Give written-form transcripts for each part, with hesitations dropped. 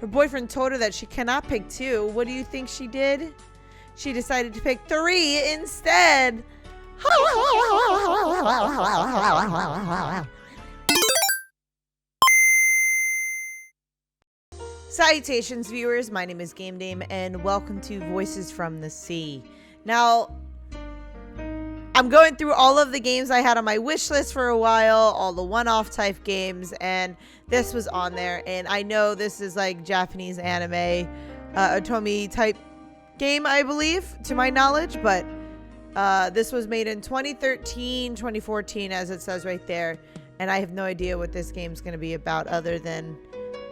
Her boyfriend told her that she cannot pick 2. What do you think she did? She decided to pick 3 instead. Salutations, viewers. My name is Game Dame, and welcome to Voices from the Sea. Now, I'm going through all of the games I had on my wish list for a while, all the one-off type games, and this was on there. And I know this is like Japanese anime, Otome type game, I believe, to my knowledge, but this was made in 2013, 2014, as it says right there, and I have no idea what this game's going to be about other than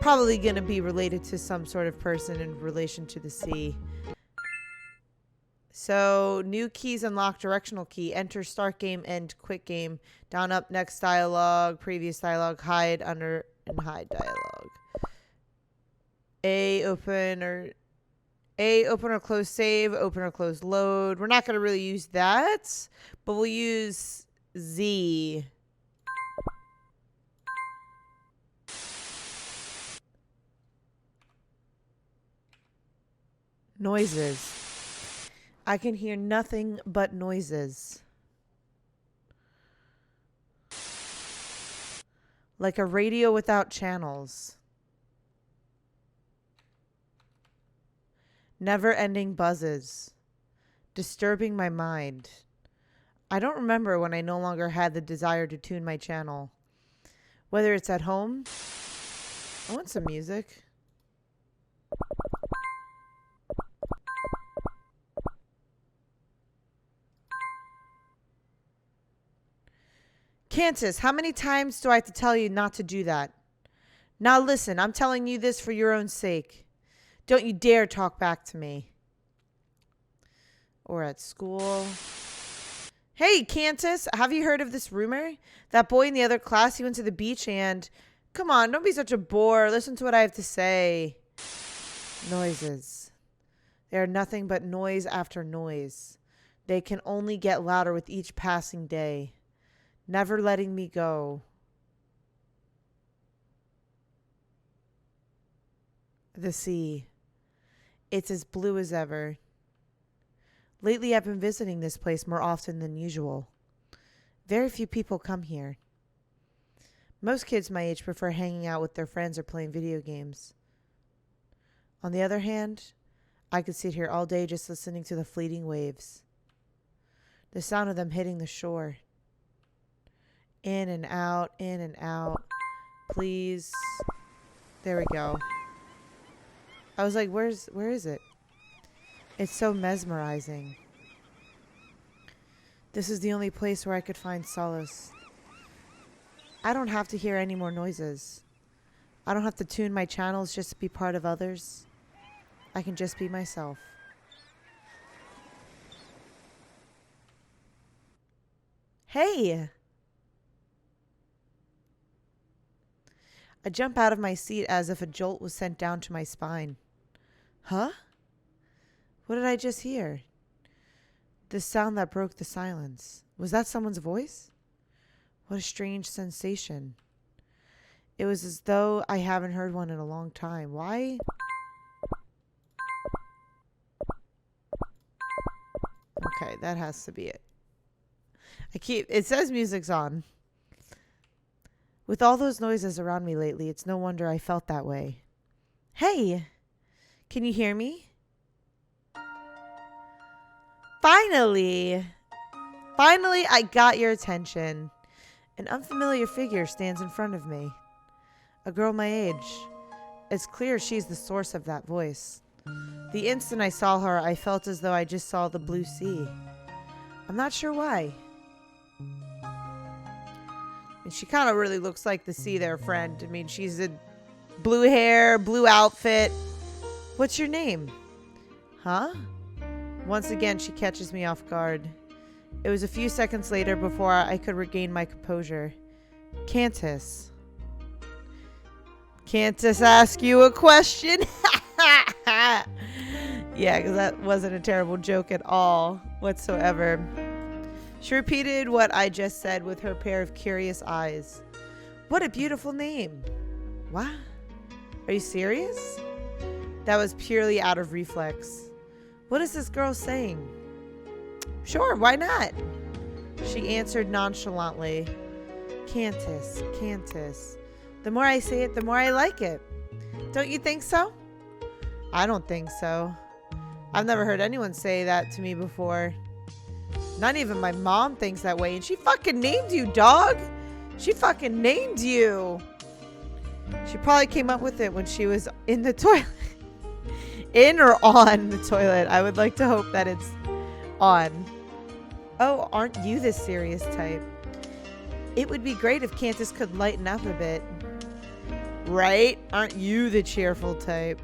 probably going to be related to some sort of person in relation to the sea. So, new keys unlock, directional key, enter, start game, end, quit game, down, up, next dialogue, previous dialogue, hide, under, and hide dialogue. A, open or close save, open or close load. We're not going to really use that, but we'll use Z. Noises. I can hear nothing but noises. Like a radio without channels. Never-ending buzzes. Disturbing my mind. I don't remember when I no longer had the desire to tune my channel. Whether it's at home. I want some music. Cantus, how many times do I have to tell you not to do that? Now listen, I'm telling you this for your own sake. Don't you dare talk back to me. Or at school. Hey, Cantus, have you heard of this rumor? That boy in the other class, he went to the beach and... Come on, don't be such a bore. Listen to what I have to say. Noises. They are nothing but noise after noise. They can only get louder with each passing day. Never letting me go. The sea. It's as blue as ever. Lately, I've been visiting this place more often than usual. Very few people come here. Most kids my age prefer hanging out with their friends or playing video games. On the other hand, I could sit here all day just listening to the fleeting waves. The sound of them hitting the shore. In and out, in and out. Please. There we go. I was like, where is it? It's so mesmerizing. This is the only place where I could find solace. I don't have to hear any more noises. I don't have to tune my channels just to be part of others. I can just be myself. Hey! I jump out of my seat as if a jolt was sent down to my spine. Huh? What did I just hear? The sound that broke the silence. Was that someone's voice? What a strange sensation. It was as though I haven't heard one in a long time. Why? Okay, that has to be it. It says music's on. With all those noises around me lately, it's no wonder I felt that way. Hey! Can you hear me? Finally! Finally, I got your attention. An unfamiliar figure stands in front of me. A girl my age. It's clear she's the source of that voice. The instant I saw her, I felt as though I just saw the blue sea. I'm not sure why. And she kind of really looks like the sea there, friend. I mean, she's in blue hair, blue outfit. What's your name? Huh? Once again, she catches me off guard. It was a few seconds later before I could regain my composure. Cantus. Cantus ask you a question? Yeah, because that wasn't a terrible joke at all whatsoever. She repeated what I just said with her pair of curious eyes. What a beautiful name. What? Are you serious? That was purely out of reflex. What is this girl saying? Sure, why not? She answered nonchalantly. Cantus, Cantus. The more I say it, the more I like it. Don't you think so? I don't think so. I've never heard anyone say that to me before. Not even my mom thinks that way, and she fucking named you, dog. She fucking named you. She probably came up with it when she was in the toilet. In or on the toilet. I would like to hope that it's on. Oh, aren't you the serious type? It would be great if Cantus could lighten up a bit. Right? Aren't you the cheerful type?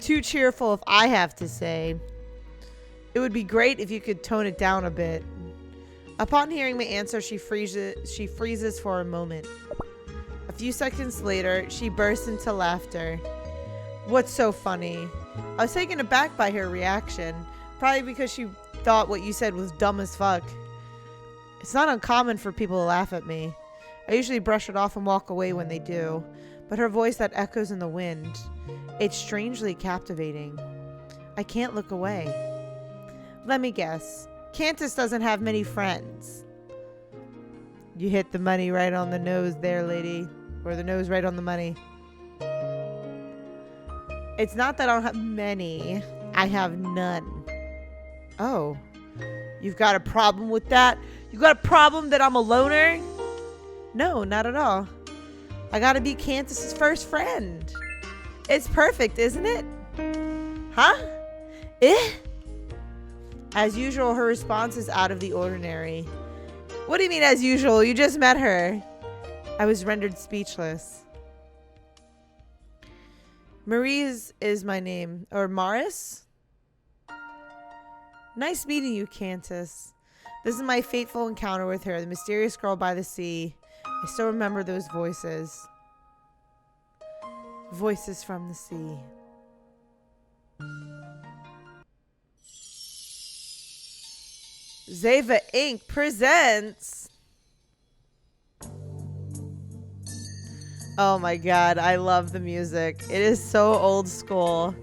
Too cheerful if I have to say. It would be great if you could tone it down a bit. Upon hearing my answer, she freezes for a moment. A few seconds later, she bursts into laughter. What's so funny? I was taken aback by her reaction, probably because she thought what you said was dumb as fuck. It's not uncommon for people to laugh at me. I usually brush it off and walk away when they do, but her voice that echoes in the wind, it's strangely captivating. I can't look away. Let me guess. Cantus doesn't have many friends. You hit the money right on the nose there, lady. Or the nose right on the money. It's not that I don't have many. I have none. Oh. You've got a problem with that? You got a problem that I'm a loner? No, not at all. I gotta be Cantus's first friend. It's perfect, isn't it? Huh? Eh? As usual, her response is out of the ordinary. What do you mean as usual? You just met her. I was rendered speechless. Maurice is my name. Or Morris? Nice meeting you, Cantus. This is my fateful encounter with her, the mysterious girl by the sea. I still remember those voices. Voices from the sea. Zeva Inc. presents. Oh my god, I love the music. It is so old school.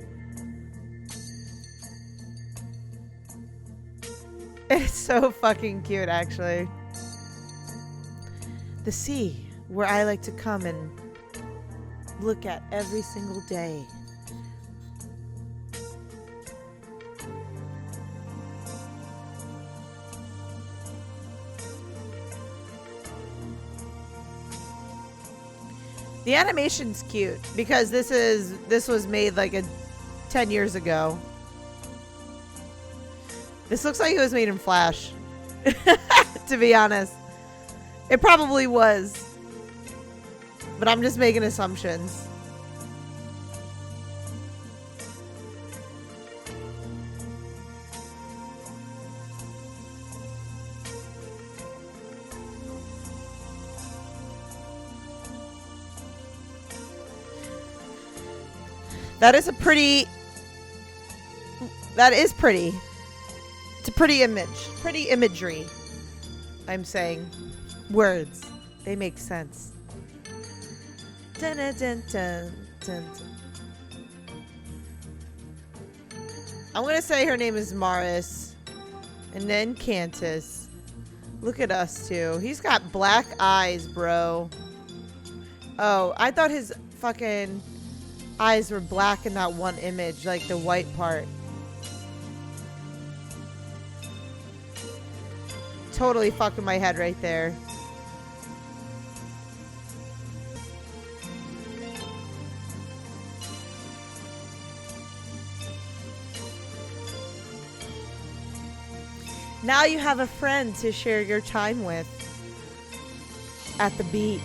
It's so fucking cute, actually. The sea, where I like to come and look at every single day. The animation's cute because this was made like 10 years ago. This looks like it was made in Flash. To be honest. It probably was. But I'm just making assumptions. That is pretty. It's a pretty image. Pretty imagery. I'm saying. Words. They make sense. Dun, dun, dun, dun, dun. I'm going to say her name is Morris. And then Cantus. Look at us two. He's got black eyes, bro. Oh, I thought his fucking eyes were black in that one image, like the white part. Totally fucking my head right there. Now you have a friend to share your time with at the beach.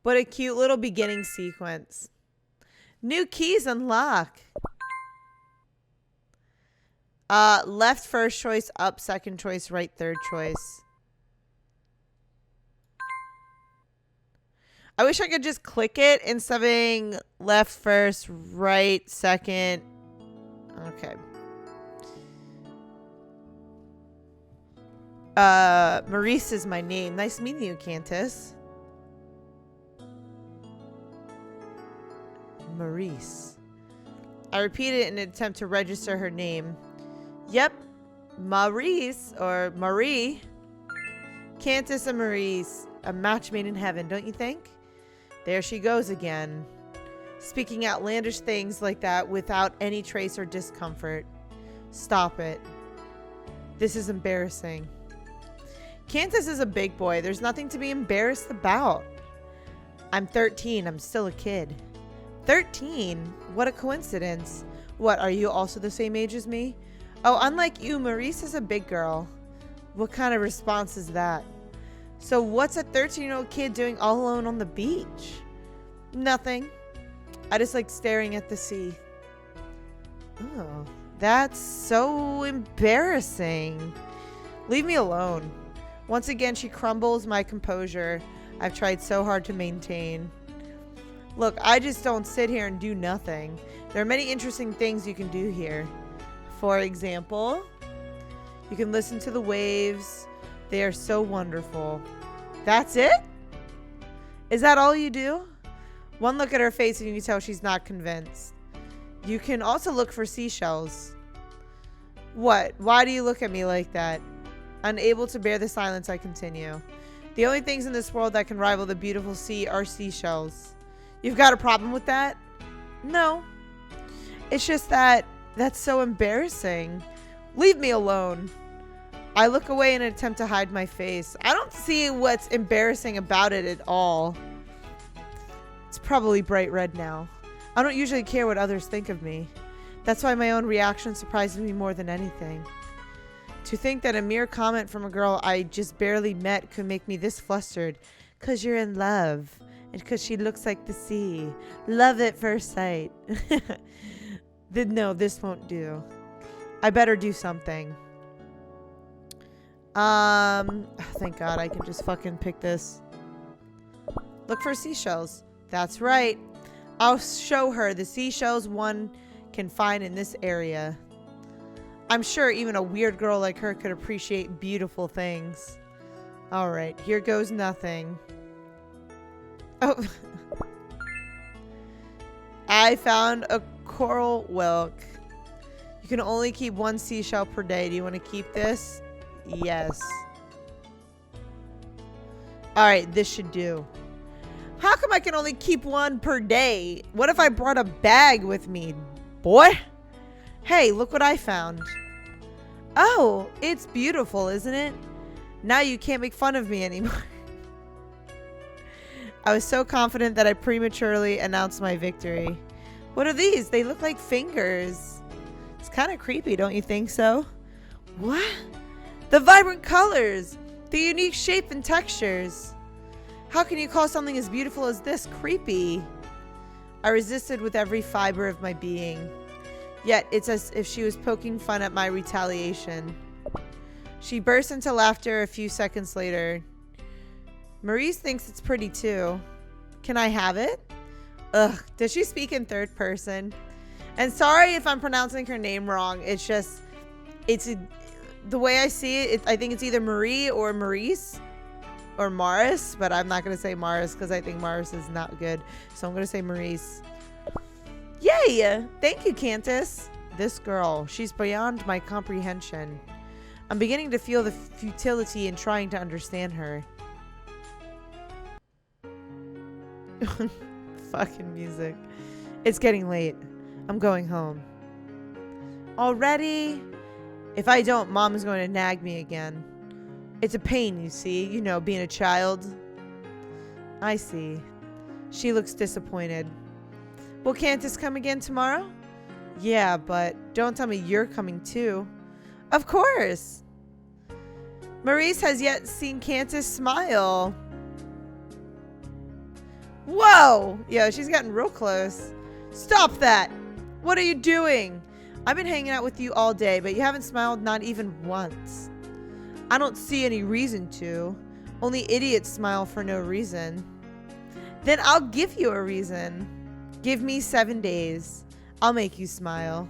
What a cute little beginning sequence. New keys unlock. Left first choice, up second choice, right third choice. I wish I could just click it instead of being left first, right second. Okay. Maurice is my name. Nice meeting you, Cantus. Maurice. I repeated in an attempt to register her name. Yep, Maurice, or Marie. Cantus and Maurice. A match made in heaven, don't you think? There she goes again. Speaking outlandish things like that without any trace or discomfort. Stop it. This is embarrassing. Cantus is a big boy. There's nothing to be embarrassed about. I'm 13. I'm still a kid. 13? What a coincidence. What, are you also the same age as me? Oh, unlike you, Maurice is a big girl. What kind of response is that? So what's a 13-year-old kid doing all alone on the beach? Nothing. I just like staring at the sea. Oh, that's so embarrassing. Leave me alone. Once again, she crumbles my composure I've tried so hard to maintain. Look, I just don't sit here and do nothing. There are many interesting things you can do here. For example, you can listen to the waves. They are so wonderful. That's it? Is that all you do? One look at her face and you can tell she's not convinced. You can also look for seashells. What? Why do you look at me like that? Unable to bear the silence, I continue. The only things in this world that can rival the beautiful sea are seashells. You've got a problem with that? No. It's just that that's so embarrassing. Leave me alone. I look away in an attempt to hide my face. I don't see what's embarrassing about it at all. It's probably bright red now. I don't usually care what others think of me. That's why my own reaction surprises me more than anything. To think that a mere comment from a girl I just barely met could make me this flustered. 'Cause you're in love. And 'cause she looks like the sea. Love at first sight. No, this won't do. I better do something. Thank God I can just fucking pick this. Look for seashells. That's right. I'll show her the seashells one can find in this area. I'm sure even a weird girl like her could appreciate beautiful things. Alright, here goes nothing. Oh. I found a coral whelk. You can only keep one seashell per day. Do you want to keep this? Yes. Alright, this should do. How come I can only keep one per day? What if I brought a bag with me, boy? Hey, look what I found. Oh, it's beautiful, isn't it? Now you can't make fun of me anymore. I was so confident that I prematurely announced my victory. What are these? They look like fingers. It's kind of creepy, don't you think so? What? The vibrant colors! The unique shape and textures! How can you call something as beautiful as this creepy? I resisted with every fiber of my being. Yet it's as if she was poking fun at my retaliation. She burst into laughter a few seconds later. Maurice thinks it's pretty too. Can I have it? Ugh, does she speak in third person? And sorry if I'm pronouncing her name wrong. It's just, the way I see it, I think it's either Marie or Maurice or Morris, but I'm not going to say Morris because I think Morris is not good. So I'm going to say Maurice. Yay! Thank you, Cantus. This girl, she's beyond my comprehension. I'm beginning to feel the futility in trying to understand her. Fucking music. It's getting late. I'm going home. Already? If I don't, Mom is going to nag me again. It's a pain, you see. You know, being a child. I see. She looks disappointed. Will Cantus come again tomorrow? Yeah, but don't tell me you're coming too. Of course. Maurice has yet seen Cantus smile. Whoa! Yo, she's getting real close. Stop that! What are you doing? I've been hanging out with you all day, but you haven't smiled not even once. I don't see any reason to. Only idiots smile for no reason. Then I'll give you a reason. Give me 7 days. I'll make you smile.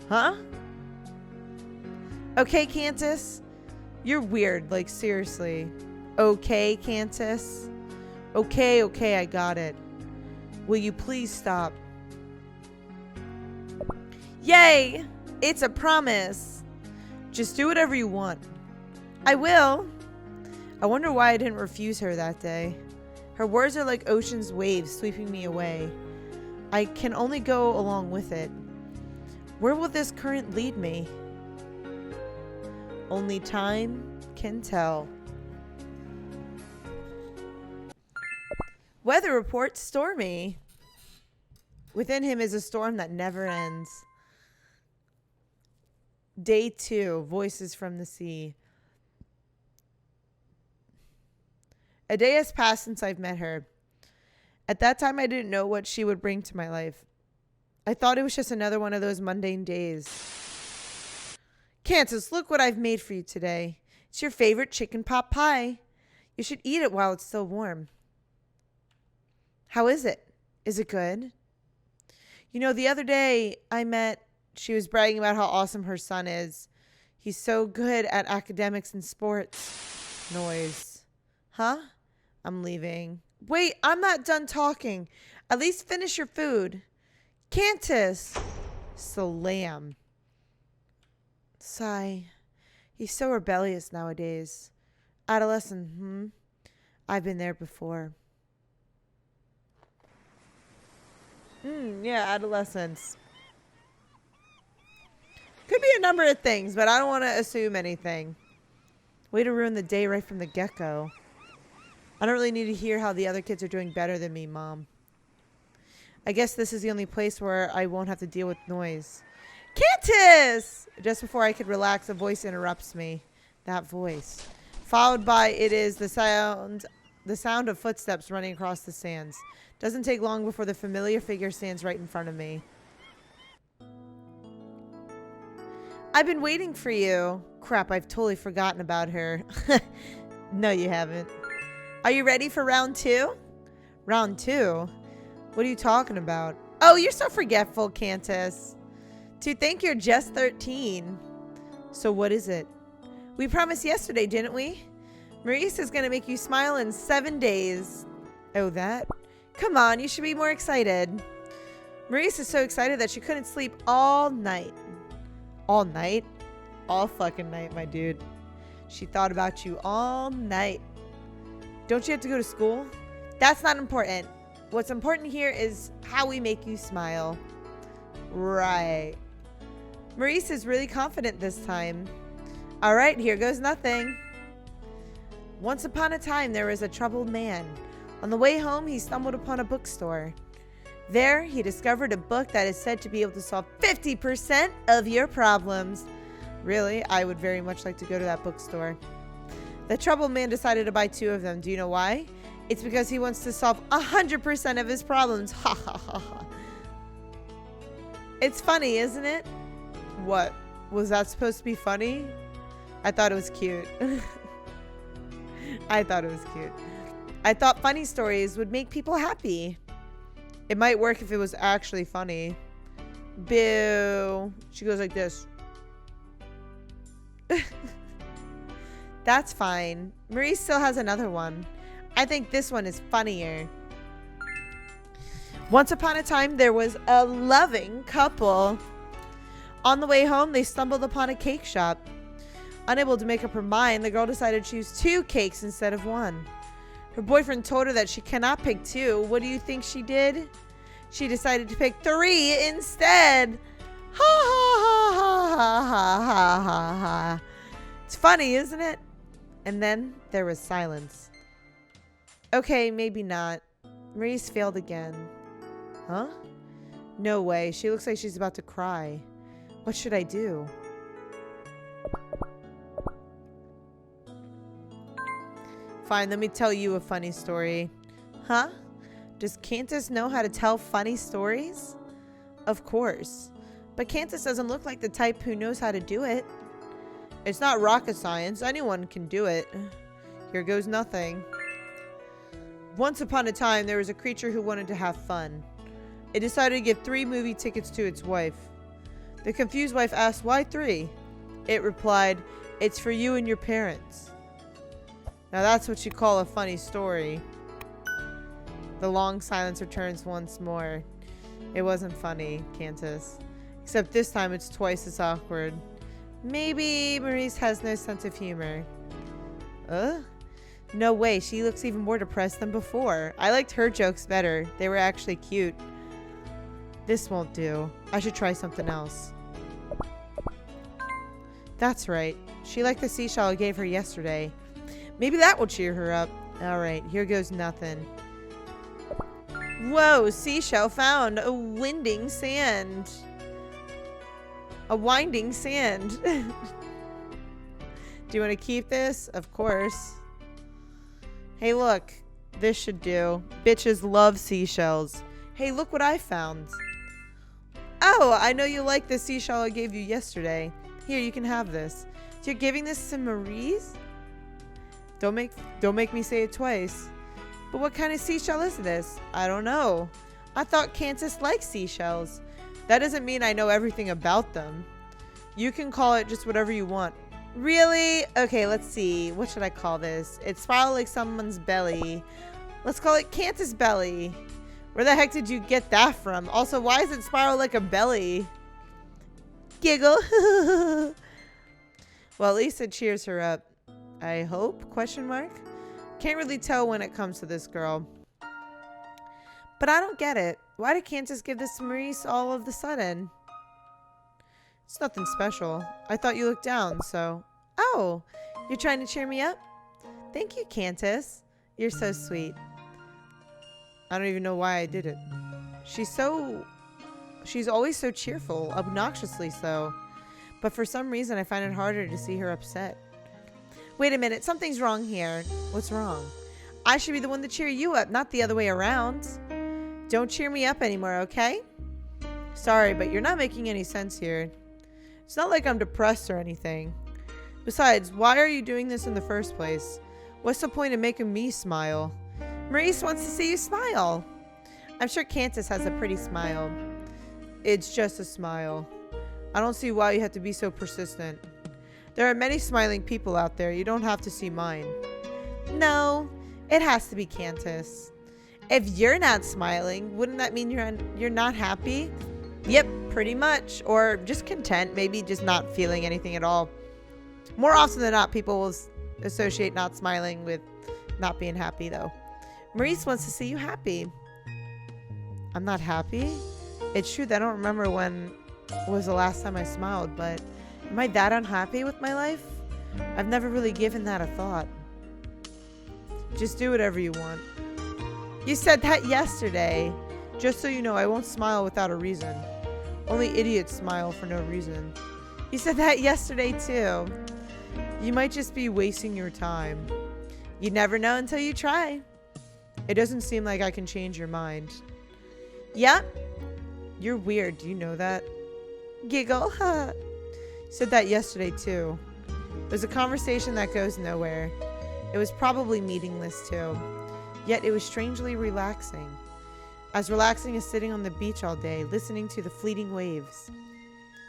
Huh? Okay, Cantus. You're weird, like seriously. Okay, Cantus? Okay, okay, I got it. Will you please stop? Yay! It's a promise. Just do whatever you want. I will. I wonder why I didn't refuse her that day. Her words are like ocean's waves sweeping me away. I can only go along with it. Where will this current lead me? Only time can tell. Weather report stormy. Within him is a storm that never ends. Day 2, voices from the sea. A day has passed since I've met her. At that time, I didn't know what she would bring to my life. I thought it was just another one of those mundane days. Cantus, look what I've made for you today. It's your favorite chicken pot pie. You should eat it while it's still warm. How is it? Is it good? You know, the other day she was bragging about how awesome her son is. He's so good at academics and sports. Noise. Huh? I'm leaving. Wait, I'm not done talking. At least finish your food. Cantus. Salam. Sigh. He's so rebellious nowadays. Adolescent, I've been there before. Yeah, adolescence. Could be a number of things, but I don't want to assume anything. Way to ruin the day right from the get-go. I don't really need to hear how the other kids are doing better than me, Mom. I guess this is the only place where I won't have to deal with noise. Cantus! Just before I could relax, a voice interrupts me. That voice. Followed by it is the sound of footsteps running across the sands. Doesn't take long before the familiar figure stands right in front of me. I've been waiting for you. Crap, I've totally forgotten about her. No, you haven't. Are you ready for round 2? Round 2? What are you talking about? Oh, you're so forgetful, Cantus. To think you're just 13. So what is it? We promised yesterday, didn't we? Maurice is going to make you smile in 7 days. Oh, that? Come on, you should be more excited. Maurice is so excited that she couldn't sleep all night. All night? All fucking night, my dude. She thought about you all night. Don't you have to go to school? That's not important. What's important here is how we make you smile. Right. Maurice is really confident this time. All right, here goes nothing. Once upon a time, there was a troubled man. On the way home, he stumbled upon a bookstore. There, he discovered a book that is said to be able to solve 50% of your problems. Really, I would very much like to go to that bookstore. The troubled man decided to buy 2 of them. Do you know why? It's because he wants to solve 100% of his problems. Ha ha ha ha. It's funny, isn't it? What? Was that supposed to be funny? I thought it was cute. I thought it was cute. I thought funny stories would make people happy. It might work if it was actually funny. Boo. She goes like this. That's fine. Marie still has another one. I think this one is funnier. Once upon a time, there was a loving couple. On the way home, they stumbled upon a cake shop. Unable to make up her mind, the girl decided to choose 2 cakes instead of 1. Her boyfriend told her that she cannot pick 2. What do you think she did? She decided to pick 3 instead. Ha ha ha ha ha ha ha ha. It's funny, isn't it? And then there was silence. Okay, maybe not. Maurice failed again. Huh? No way. She looks like she's about to cry. What should I do? Fine, let me tell you a funny story. Huh? Does Cantus know how to tell funny stories? Of course. But Cantus doesn't look like the type who knows how to do it. It's not rocket science. Anyone can do it. Here goes nothing. Once upon a time, there was a creature who wanted to have fun. It decided to give 3 movie tickets to its wife. The confused wife asked, why 3? It replied, It's for you and your parents. Now that's what you call a funny story. The long silence returns once more. It wasn't funny, Cantus. Except this time it's twice as awkward. Maybe Maurice has no sense of humor. No way, she looks even more depressed than before. I liked her jokes better. They were actually cute. This won't do. I should try something else. That's right. She liked the seashell I gave her yesterday. Maybe that will cheer her up. Alright, here goes nothing. Whoa, seashell found. A winding sand. A winding sand. Do you want to keep this? Of course. Hey, look. This should do. Bitches love seashells. Hey, look what I found. Oh, I know you like the seashell I gave you yesterday. Here, you can have this. You're giving this to Maurice? Don't make me say it twice. But what kind of seashell is this? I don't know. I thought Cantus liked seashells. That doesn't mean I know everything about them. You can call it just whatever you want. Really? Okay, let's see. What should I call this? It spiraled like someone's belly. Let's call it Cantus belly. Where the heck did you get that from? Also, why is it spiraled like a belly? Giggle. Well, at least it cheers her up. I hope? Question mark? Can't really tell when it comes to this girl. But I don't get it. Why did Cantus give this to Maurice all of the sudden? It's nothing special. I thought you looked down, so... Oh, you're trying to cheer me up? Thank you, Cantus. You're so sweet. I don't even know why I did it. She's always so cheerful, obnoxiously so. But for some reason, I find it harder to see her upset. Wait a minute, something's wrong here. What's wrong? I should be the one to cheer you up, not the other way around. Don't cheer me up anymore, okay? Sorry, but you're not making any sense here. It's not like I'm depressed or anything. Besides, why are you doing this in the first place? What's the point of making me smile? Maurice wants to see you smile. I'm sure Cantus has a pretty smile. It's just a smile. I don't see why you have to be so persistent. There are many smiling people out there. You don't have to see mine. No, it has to be Cantus. If you're not smiling, wouldn't that mean you're not happy? Yep, pretty much. Or just content, maybe just not feeling anything at all. More often than not, people will associate not smiling with not being happy, though. Maurice wants to see you happy. I'm not happy? It's true that I don't remember when was the last time I smiled, but am I that unhappy with my life? I've never really given that a thought. Just do whatever you want. You said that yesterday. Just so you know, I won't smile without a reason. Only idiots smile for no reason. You said that yesterday too. You might just be wasting your time. You never know until you try. It doesn't seem like I can change your mind. Yep. You're weird. Do you know that? Giggle. You said that yesterday too. It was a conversation that goes nowhere. It was probably meaningless too. Yet it was strangely relaxing. As relaxing as sitting on the beach all day, listening to the fleeting waves.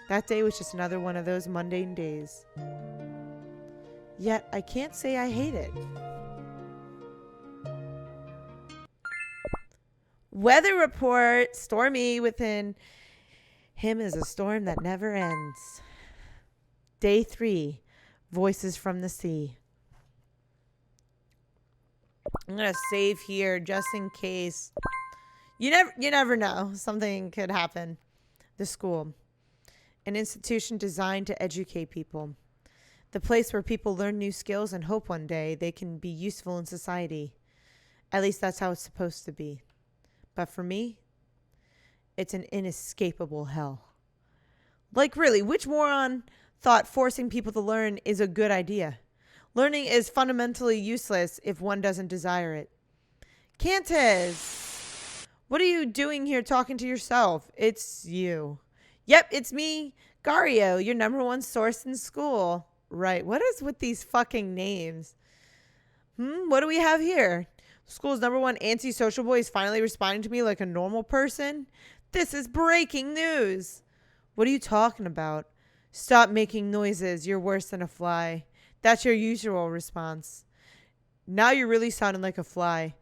That day was just another one of those mundane days. Yet I can't say I hate it. Weather report. Stormy within him is a storm that never ends. Day 3. Voices from the sea. I'm going to save here just in case. You never know. Something could happen. The school. An institution designed to educate people. The place where people learn new skills and hope one day they can be useful in society. At least that's how it's supposed to be. But for me, it's an inescapable hell. Like really, which moron thought forcing people to learn is a good idea? Learning is fundamentally useless if one doesn't desire it. Cantus! What are you doing here talking to yourself? It's you. Yep, it's me, Gario, your #1 source in school. Right, what is with these fucking names? What do we have here? School's #1 anti-social boy is finally responding to me like a normal person? This is breaking news. What are you talking about? Stop making noises. You're worse than a fly. That's your usual response. Now you're really sounding like a fly.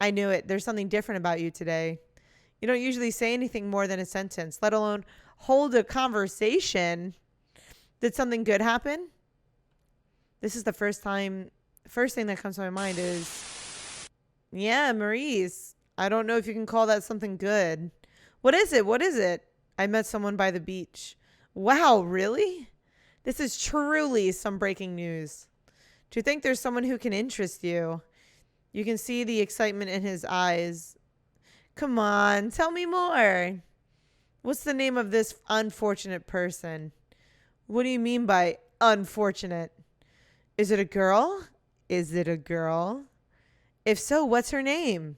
I knew it. There's something different about you today. You don't usually say anything more than a sentence, let alone hold a conversation. Did something good happen? This is the first thing that comes to my mind is, yeah, Maurice. I don't know if you can call that something good. What is it? What is it? I met someone by the beach. Wow, really? This is truly some breaking news. Do you think there's someone who can interest you? You can see the excitement in his eyes. Come on, tell me more. What's the name of this unfortunate person? What do you mean by unfortunate? Is it a girl? Is it a girl? If so, what's her name?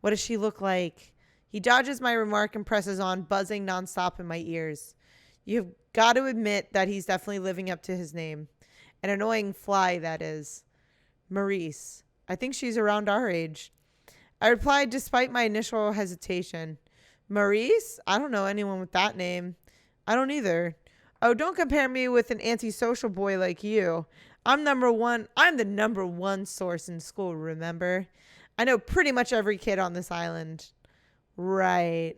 What does she look like? He dodges my remark and presses on, buzzing nonstop in my ears. You've got to admit that he's definitely living up to his name. An annoying fly, that is. Maurice. I think she's around our age. I replied despite my initial hesitation. Maurice? I don't know anyone with that name. I don't either. Oh, don't compare me with an antisocial boy like you. I'm the number one source in school, remember? I know pretty much every kid on this island. Right.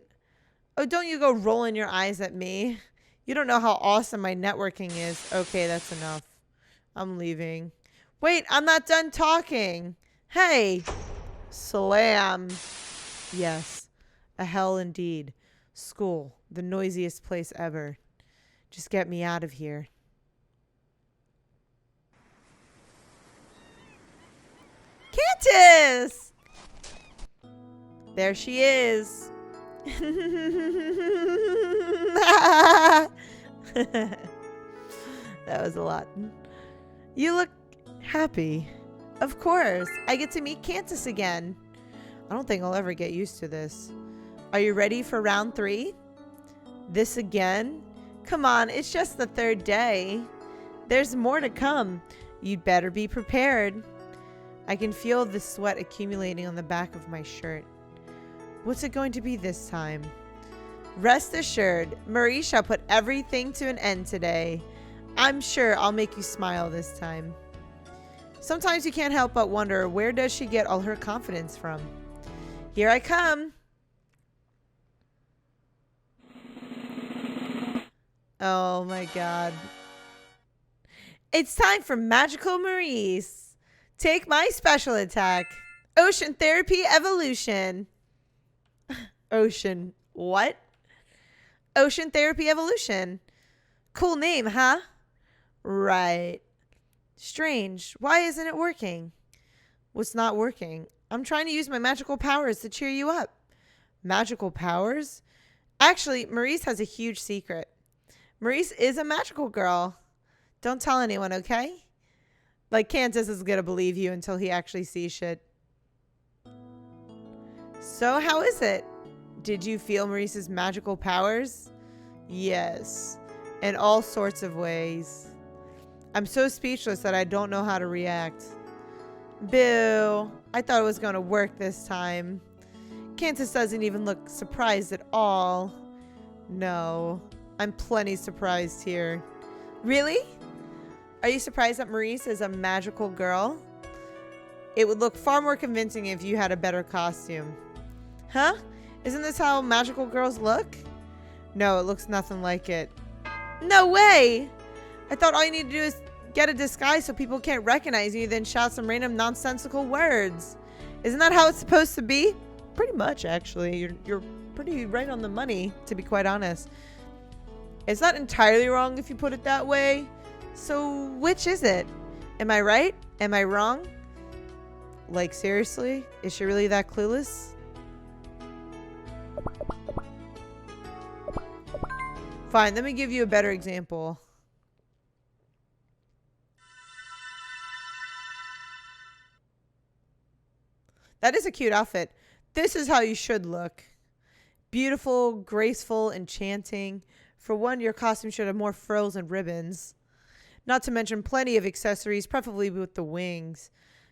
Oh, don't you go rolling your eyes at me. You don't know how awesome my networking is. Okay, that's enough. I'm leaving. Wait, I'm not done talking. Hey. Slam. Yes. A hell indeed. School. The noisiest place ever. Just get me out of here. Cantus! There she is. That was a lot. You look happy. Of course. I get to meet Cantus again. I don't think I'll ever get used to this. Are you ready for round 3? This again? Come on, it's just the 3rd day. There's more to come. You'd better be prepared. I can feel the sweat accumulating on the back of my shirt. What's it going to be this time? Rest assured, Marie shall put everything to an end today. I'm sure I'll make you smile this time. Sometimes you can't help but wonder, where does she get all her confidence from? Here I come. Oh my god. It's time for Magical Maurice. Take my special attack. Ocean Therapy Evolution. Ocean what? Ocean Therapy Evolution. Cool name, huh? Right. Strange. Why isn't it working? What's not working? I'm trying to use my magical powers to cheer you up. Magical powers? Actually, Maurice has a huge secret. Maurice is a magical girl. Don't tell anyone, okay? Like, Cantus is gonna believe you until he actually sees shit. So, how is it? Did you feel Maurice's magical powers? Yes. In all sorts of ways. I'm so speechless that I don't know how to react. Boo. I thought it was gonna work this time. Cantus doesn't even look surprised at all. No. I'm plenty surprised here. Really? Are you surprised that Maurice is a magical girl? It would look far more convincing if you had a better costume. Huh? Isn't this how magical girls look? No, it looks nothing like it. No way! I thought all you need to do is get a disguise so people can't recognize you, then shout some random nonsensical words. Isn't that how it's supposed to be? Pretty much, actually. You're pretty right on the money, to be quite honest. It's not entirely wrong if you put it that way. So, which is it? Am I right? Am I wrong? Like, seriously? Is she really that clueless? Fine, let me give you a better example. That is a cute outfit. This is how you should look. Beautiful, graceful, enchanting. For one, your costume should have more frills and ribbons. Not to mention plenty of accessories, preferably with the wings.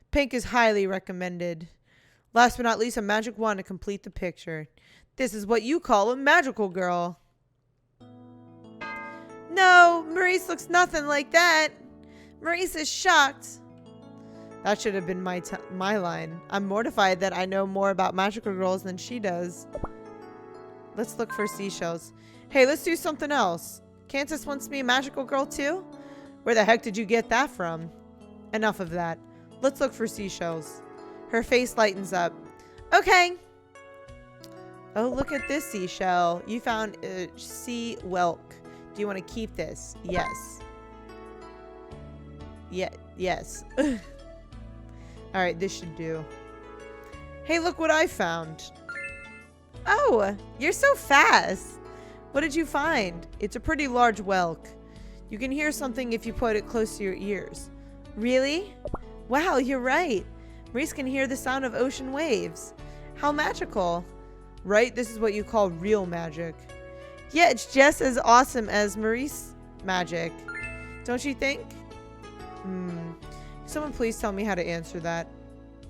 Pink is highly recommended. Last but not least, a magic wand to complete the picture. This is what you call a magical girl. No, Maurice looks nothing like that. Maurice is shocked. That should have been my line. I'm mortified that I know more about magical girls than she does. Let's look for seashells. Hey, let's do something else. Cantus wants me a magical girl too? Where the heck did you get that from? Enough of that. Let's look for seashells. Her face lightens up. Okay. Oh, look at this seashell. You found a sea whelk. Do you want to keep this? Yes. Yes. Alright, this should do. Hey, look what I found. Oh, you're so fast. What did you find? It's a pretty large whelk. You can hear something if you put it close to your ears. Really? Wow, you're right. Maurice can hear the sound of ocean waves. How magical. Right? This is what you call real magic. Yeah, it's just as awesome as Maurice magic. Don't you think? Someone please tell me how to answer that.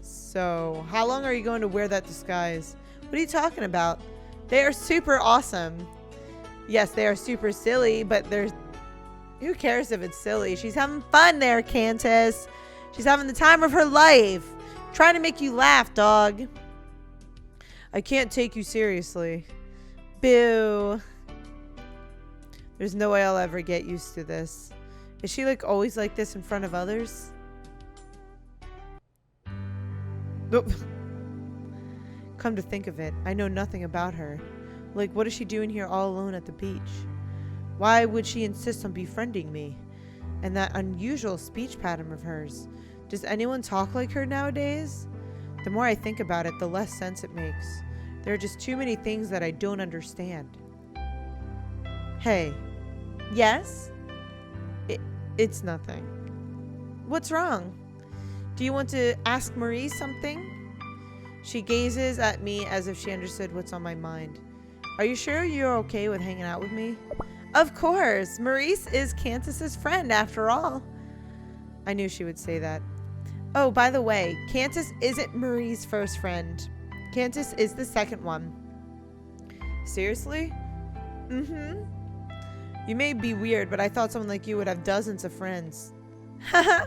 So, how long are you going to wear that disguise? What are you talking about? They are super awesome. Yes, they are super silly, but there's... Who cares if it's silly? She's having fun there, Cantus. She's having the time of her life. Trying to make you laugh, dog. I can't take you seriously. Boo. There's no way I'll ever get used to this. Is she like always like this in front of others? Nope. Come to think of it, I know nothing about her. Like, what is she doing here all alone at the beach? Why would she insist on befriending me? And that unusual speech pattern of hers. Does anyone talk like her nowadays? The more I think about it, the less sense it makes. There are just too many things that I don't understand. Hey. Yes? It's nothing. What's wrong? Do you want to ask Marie something? She gazes at me as if she understood what's on my mind. Are you sure you're okay with hanging out with me? Of course. Maurice is Cantus's friend after all. I knew she would say that. Oh, by the way, Cantus isn't Marie's first friend. Cantus is the second one. Seriously? Mm-hmm. You may be weird, but I thought someone like you would have dozens of friends. Haha.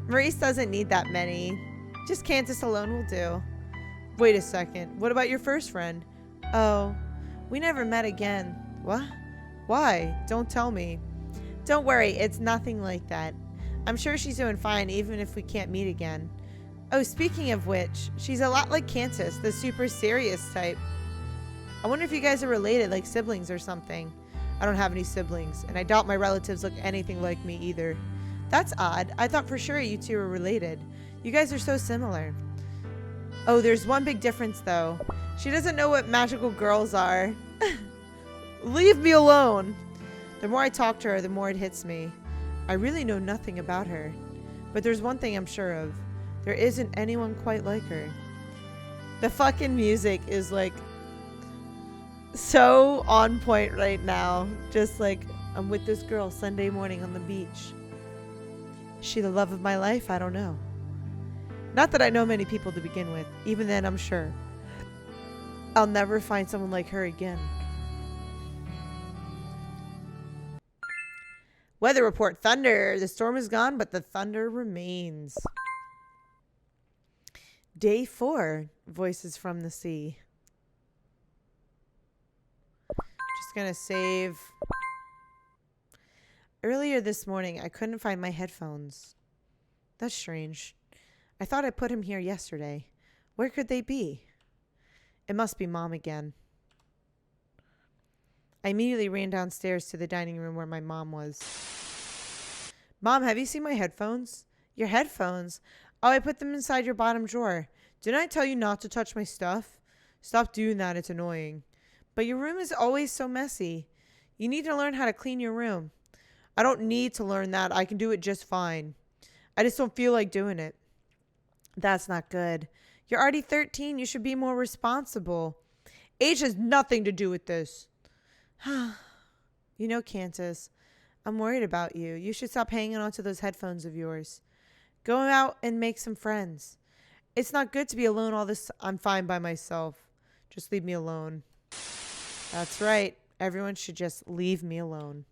Maurice doesn't need that many. Just Cantus alone will do. Wait a second. What about your first friend? Oh, we never met again. What? Why? Don't tell me. Don't worry, it's nothing like that. I'm sure she's doing fine even if we can't meet again. Oh, speaking of which, she's a lot like Cantus, the super serious type. I wonder if you guys are related, like siblings or something. I don't have any siblings, and I doubt my relatives look anything like me either. That's odd. I thought for sure you two were related. You guys are so similar. Oh, there's one big difference though. She doesn't know what magical girls are. Leave me alone. The more I talk to her, the more it hits me. I really know nothing about her. But there's one thing I'm sure of. There isn't anyone quite like her. The fucking music is like so on point right now. Just like I'm with this girl Sunday morning on the beach. Is she the love of my life? I don't know. Not that I know many people to begin with. Even then, I'm sure I'll never find someone like her again. Weather report, thunder. The storm is gone, but the thunder remains. Day 4, voices from the sea. Just gonna save. Earlier this morning, I couldn't find my headphones. That's strange. I thought I put him here yesterday. Where could they be? It must be Mom again. I immediately ran downstairs to the dining room where my mom was. Mom, have you seen my headphones? Your headphones? Oh, I put them inside your bottom drawer. Didn't I tell you not to touch my stuff? Stop doing that. It's annoying. But your room is always so messy. You need to learn how to clean your room. I don't need to learn that. I can do it just fine. I just don't feel like doing it. That's not good. You're already 13. You should be more responsible. Age has nothing to do with this. You know, Cantus, I'm worried about you. You should stop hanging on to those headphones of yours. Go out and make some friends. It's not good to be alone all this. I'm fine by myself. Just leave me alone. That's right. Everyone should just leave me alone.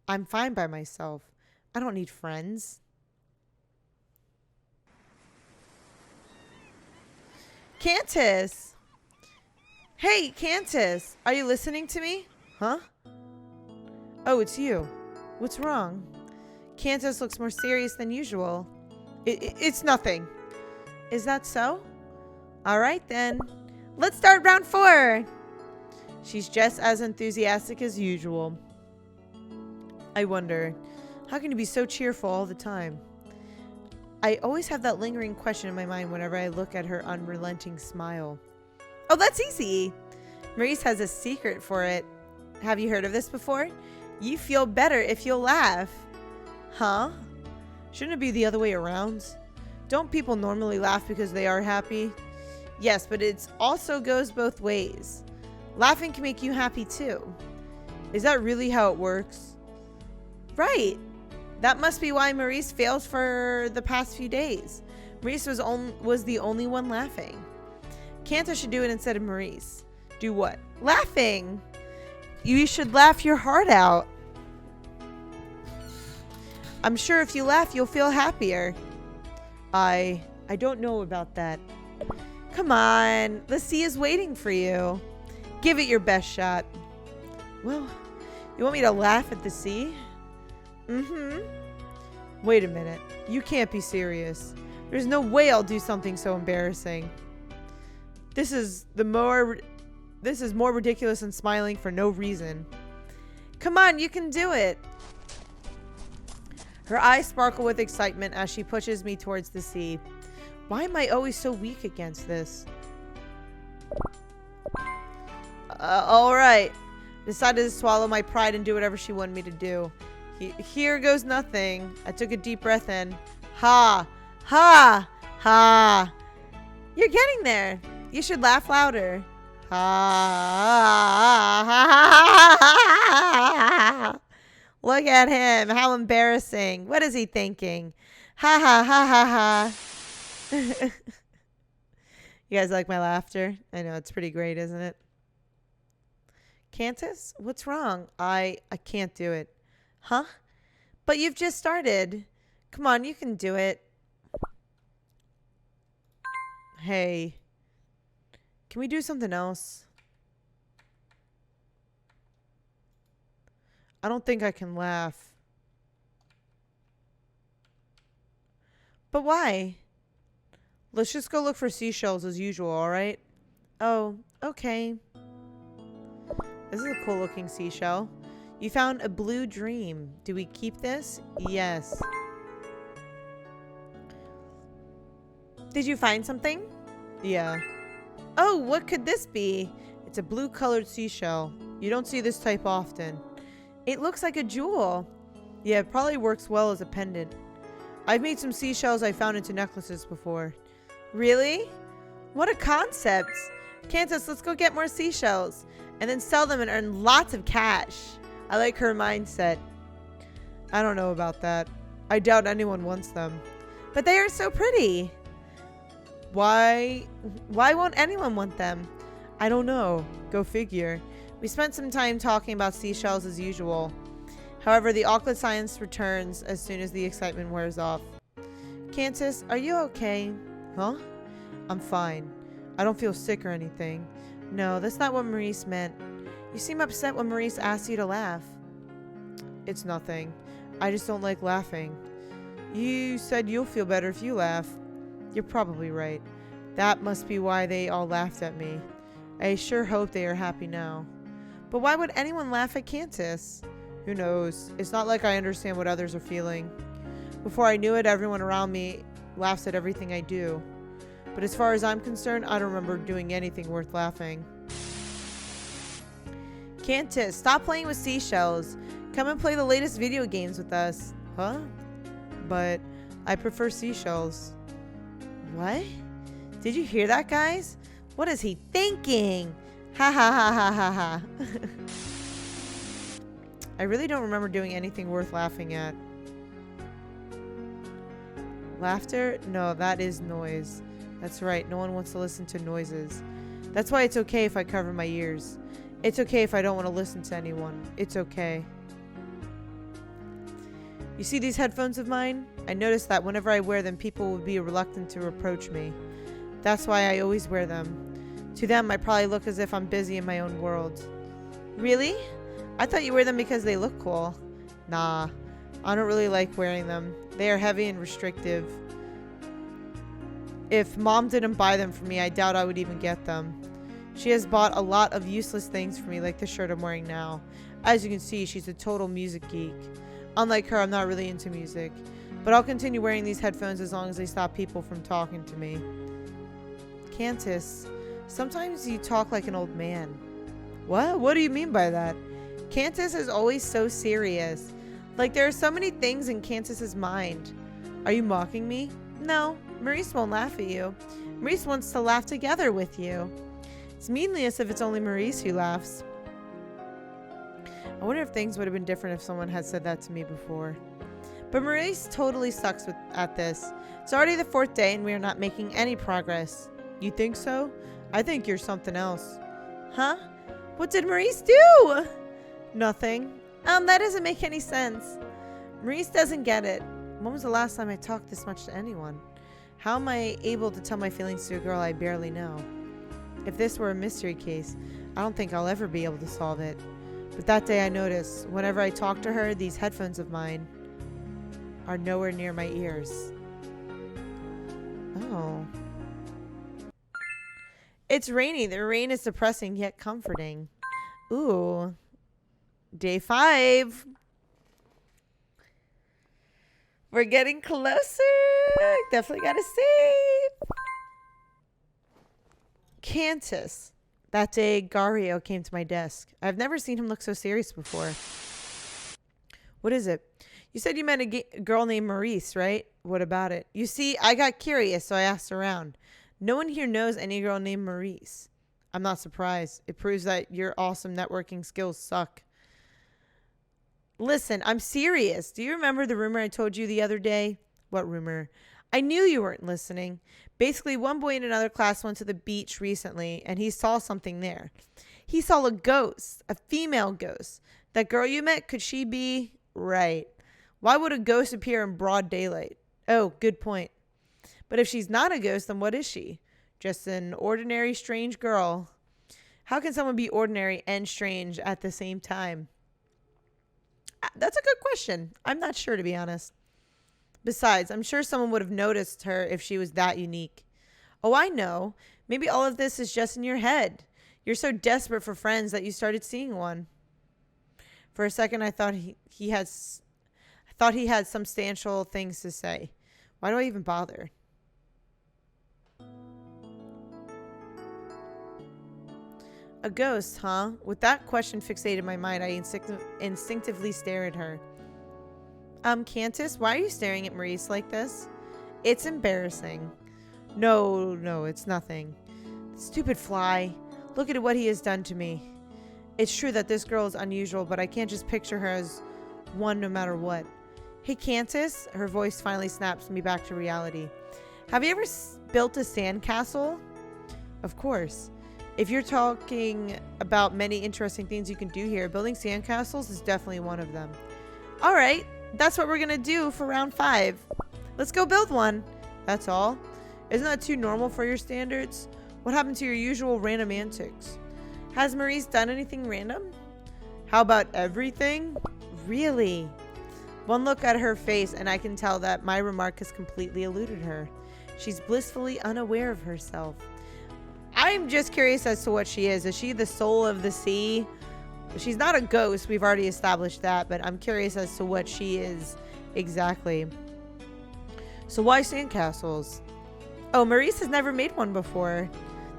I'm fine by myself. I don't need friends. Cantus! Hey, Cantus! Are you listening to me? Huh? Oh, it's you. What's wrong? Cantus looks more serious than usual. It's nothing. Is that so? Alright then. Let's start round 4! She's just as enthusiastic as usual. I wonder, how can you be so cheerful all the time? I always have that lingering question in my mind whenever I look at her unrelenting smile. Oh, that's easy! Maurice has a secret for it. Have you heard of this before? You feel better if you'll laugh. Huh? Shouldn't it be the other way around? Don't people normally laugh because they are happy? Yes, but it also goes both ways. Laughing can make you happy too. Is that really how it works? Right. That must be why Maurice failed for the past few days. Maurice was the only one laughing. Cantus should do it instead of Maurice. Do what? Laughing! You should laugh your heart out. I'm sure if you laugh, you'll feel happier. I don't know about that. Come on, the sea is waiting for you. Give it your best shot. Well, you want me to laugh at the sea? Mm-hmm. Wait a minute. You can't be serious. There's no way I'll do something so embarrassing. This is more ridiculous than smiling for no reason. Come on, you can do it. Her eyes sparkle with excitement as she pushes me towards the sea. Why am I always so weak against this? Alright. Decided to swallow my pride and do whatever she wanted me to do. Here goes nothing. I took a deep breath in. Ha! Ha! Ha! You're getting there. You should laugh louder. Ha! Ha! Ha! Look at him. How embarrassing. What is he thinking? Ha ha ha ha ha. You guys like my laughter? I know, it's pretty great, isn't it? Cantus? What's wrong? I can't do it. Huh? But you've just started. Come on, you can do it. Hey. Can we do something else? I don't think I can laugh. But why? Let's just go look for seashells as usual, alright? Oh, okay. This is a cool looking seashell. You found a blue dream. Do we keep this? Yes. Did you find something? Yeah. Oh, what could this be? It's a blue colored seashell. You don't see this type often. It looks like a jewel. Yeah, it probably works well as a pendant. I've made some seashells I found into necklaces before. Really? What a concept. Cantus, let's go get more seashells and then sell them and earn lots of cash. I like her mindset. I don't know about that. I doubt anyone wants them. But they are so pretty. Why won't anyone want them? I don't know. Go figure. We spent some time talking about seashells as usual. However, the awkward silence returns as soon as the excitement wears off. Cantus, are you okay? Huh? I'm fine. I don't feel sick or anything. No, that's not what Maurice meant. You seem upset when Maurice asked you to laugh. It's nothing. I just don't like laughing. You said you'll feel better if you laugh. You're probably right. That must be why they all laughed at me. I sure hope they are happy now. But why would anyone laugh at Cantus? Who knows? It's not like I understand what others are feeling. Before I knew it, everyone around me laughs at everything I do. But as far as I'm concerned, I don't remember doing anything worth laughing. Cantus, stop playing with seashells. Come and play the latest video games with us. Huh? But I prefer seashells. What? Did you hear that, guys? What is he thinking? Ha ha ha ha ha ha. I really don't remember doing anything worth laughing at. Laughter? No, that is noise. That's right, no one wants to listen to noises. That's why it's okay if I cover my ears. It's okay if I don't want to listen to anyone. It's okay. You see these headphones of mine? I noticed that whenever I wear them, people would be reluctant to approach me. That's why I always wear them. To them, I probably look as if I'm busy in my own world. Really? I thought you wear them because they look cool. Nah, I don't really like wearing them. They are heavy and restrictive. If Mom didn't buy them for me, I doubt I would even get them. She has bought a lot of useless things for me, like the shirt I'm wearing now. As you can see, she's a total music geek. Unlike her, I'm not really into music. But I'll continue wearing these headphones as long as they stop people from talking to me. Cantus, sometimes you talk like an old man. What? What do you mean by that? Cantus is always so serious. Like there are so many things in Cantus's mind. Are you mocking me? No, Maurice won't laugh at you. Maurice wants to laugh together with you. It's meaningless if it's only Maurice who laughs. I wonder if things would have been different if someone had said that to me before. But Maurice totally sucks at this. It's already the 4th day and we are not making any progress. You think so? I think you're something else. Huh? What did Maurice do? Nothing. That doesn't make any sense. Maurice doesn't get it. When was the last time I talked this much to anyone? How am I able to tell my feelings to a girl I barely know? If this were a mystery case, I don't think I'll ever be able to solve it. But that day I noticed, whenever I talk to her, these headphones of mine are nowhere near my ears. Oh. It's rainy. The rain is depressing yet comforting. Ooh. Day 5. We're getting closer. Definitely gotta save. Cantus. That day, Gario came to my desk. I've never seen him look so serious before. What is it? You said you met a girl named Maurice, right? What about it? You see, I got curious, so I asked around. No one here knows any girl named Maurice. I'm not surprised. It proves that your awesome networking skills suck. Listen, I'm serious. Do you remember the rumor I told you the other day? What rumor? I knew you weren't listening. Basically, one boy in another class went to the beach recently, and he saw something there. He saw a ghost, a female ghost. That girl you met, could she be? Right. Why would a ghost appear in broad daylight? Oh, good point. But if she's not a ghost, then what is she? Just an ordinary, strange girl. How can someone be ordinary and strange at the same time? That's a good question. I'm not sure, to be honest. Besides, I'm sure someone would have noticed her if she was that unique. Oh, I know. Maybe all of this is just in your head. You're so desperate for friends that you started seeing one. For a second, I thought he had substantial things to say. Why do I even bother? A ghost, huh? With that question fixated in my mind, I instinctively stare at her. Cantus, why are you staring at Maurice like this? It's embarrassing. No, it's nothing. Stupid fly. Look at what he has done to me. It's true that this girl is unusual, but I can't just picture her as one no matter what. Hey, Cantus, her voice finally snaps me back to reality. Have you ever built a sandcastle? Of course. If you're talking about many interesting things you can do here, building sandcastles is definitely one of them. All right, that's what we're going to do for round 5. Let's go build one. That's all. Isn't that too normal for your standards? What happened to your usual random antics? Has Maurice done anything random? How about everything? Really? One look at her face and I can tell that my remark has completely eluded her. She's blissfully unaware of herself. I'm just curious as to what she is. Is she the soul of the sea? She's not a ghost. We've already established that, but I'm curious as to what she is exactly. So why sandcastles? Oh, Maurice has never made one before.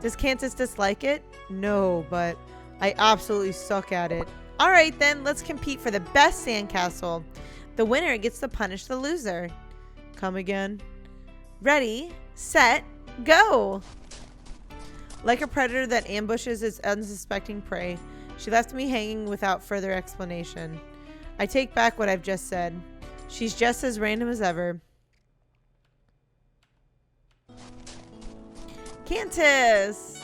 Does Cantus dislike it? No, but I absolutely suck at it. All right, then let's compete for the best sandcastle. The winner gets to punish the loser. Come again. Ready, set, go. Like a predator that ambushes its unsuspecting prey, she left me hanging without further explanation. I take back what I've just said. She's just as random as ever. Cantus!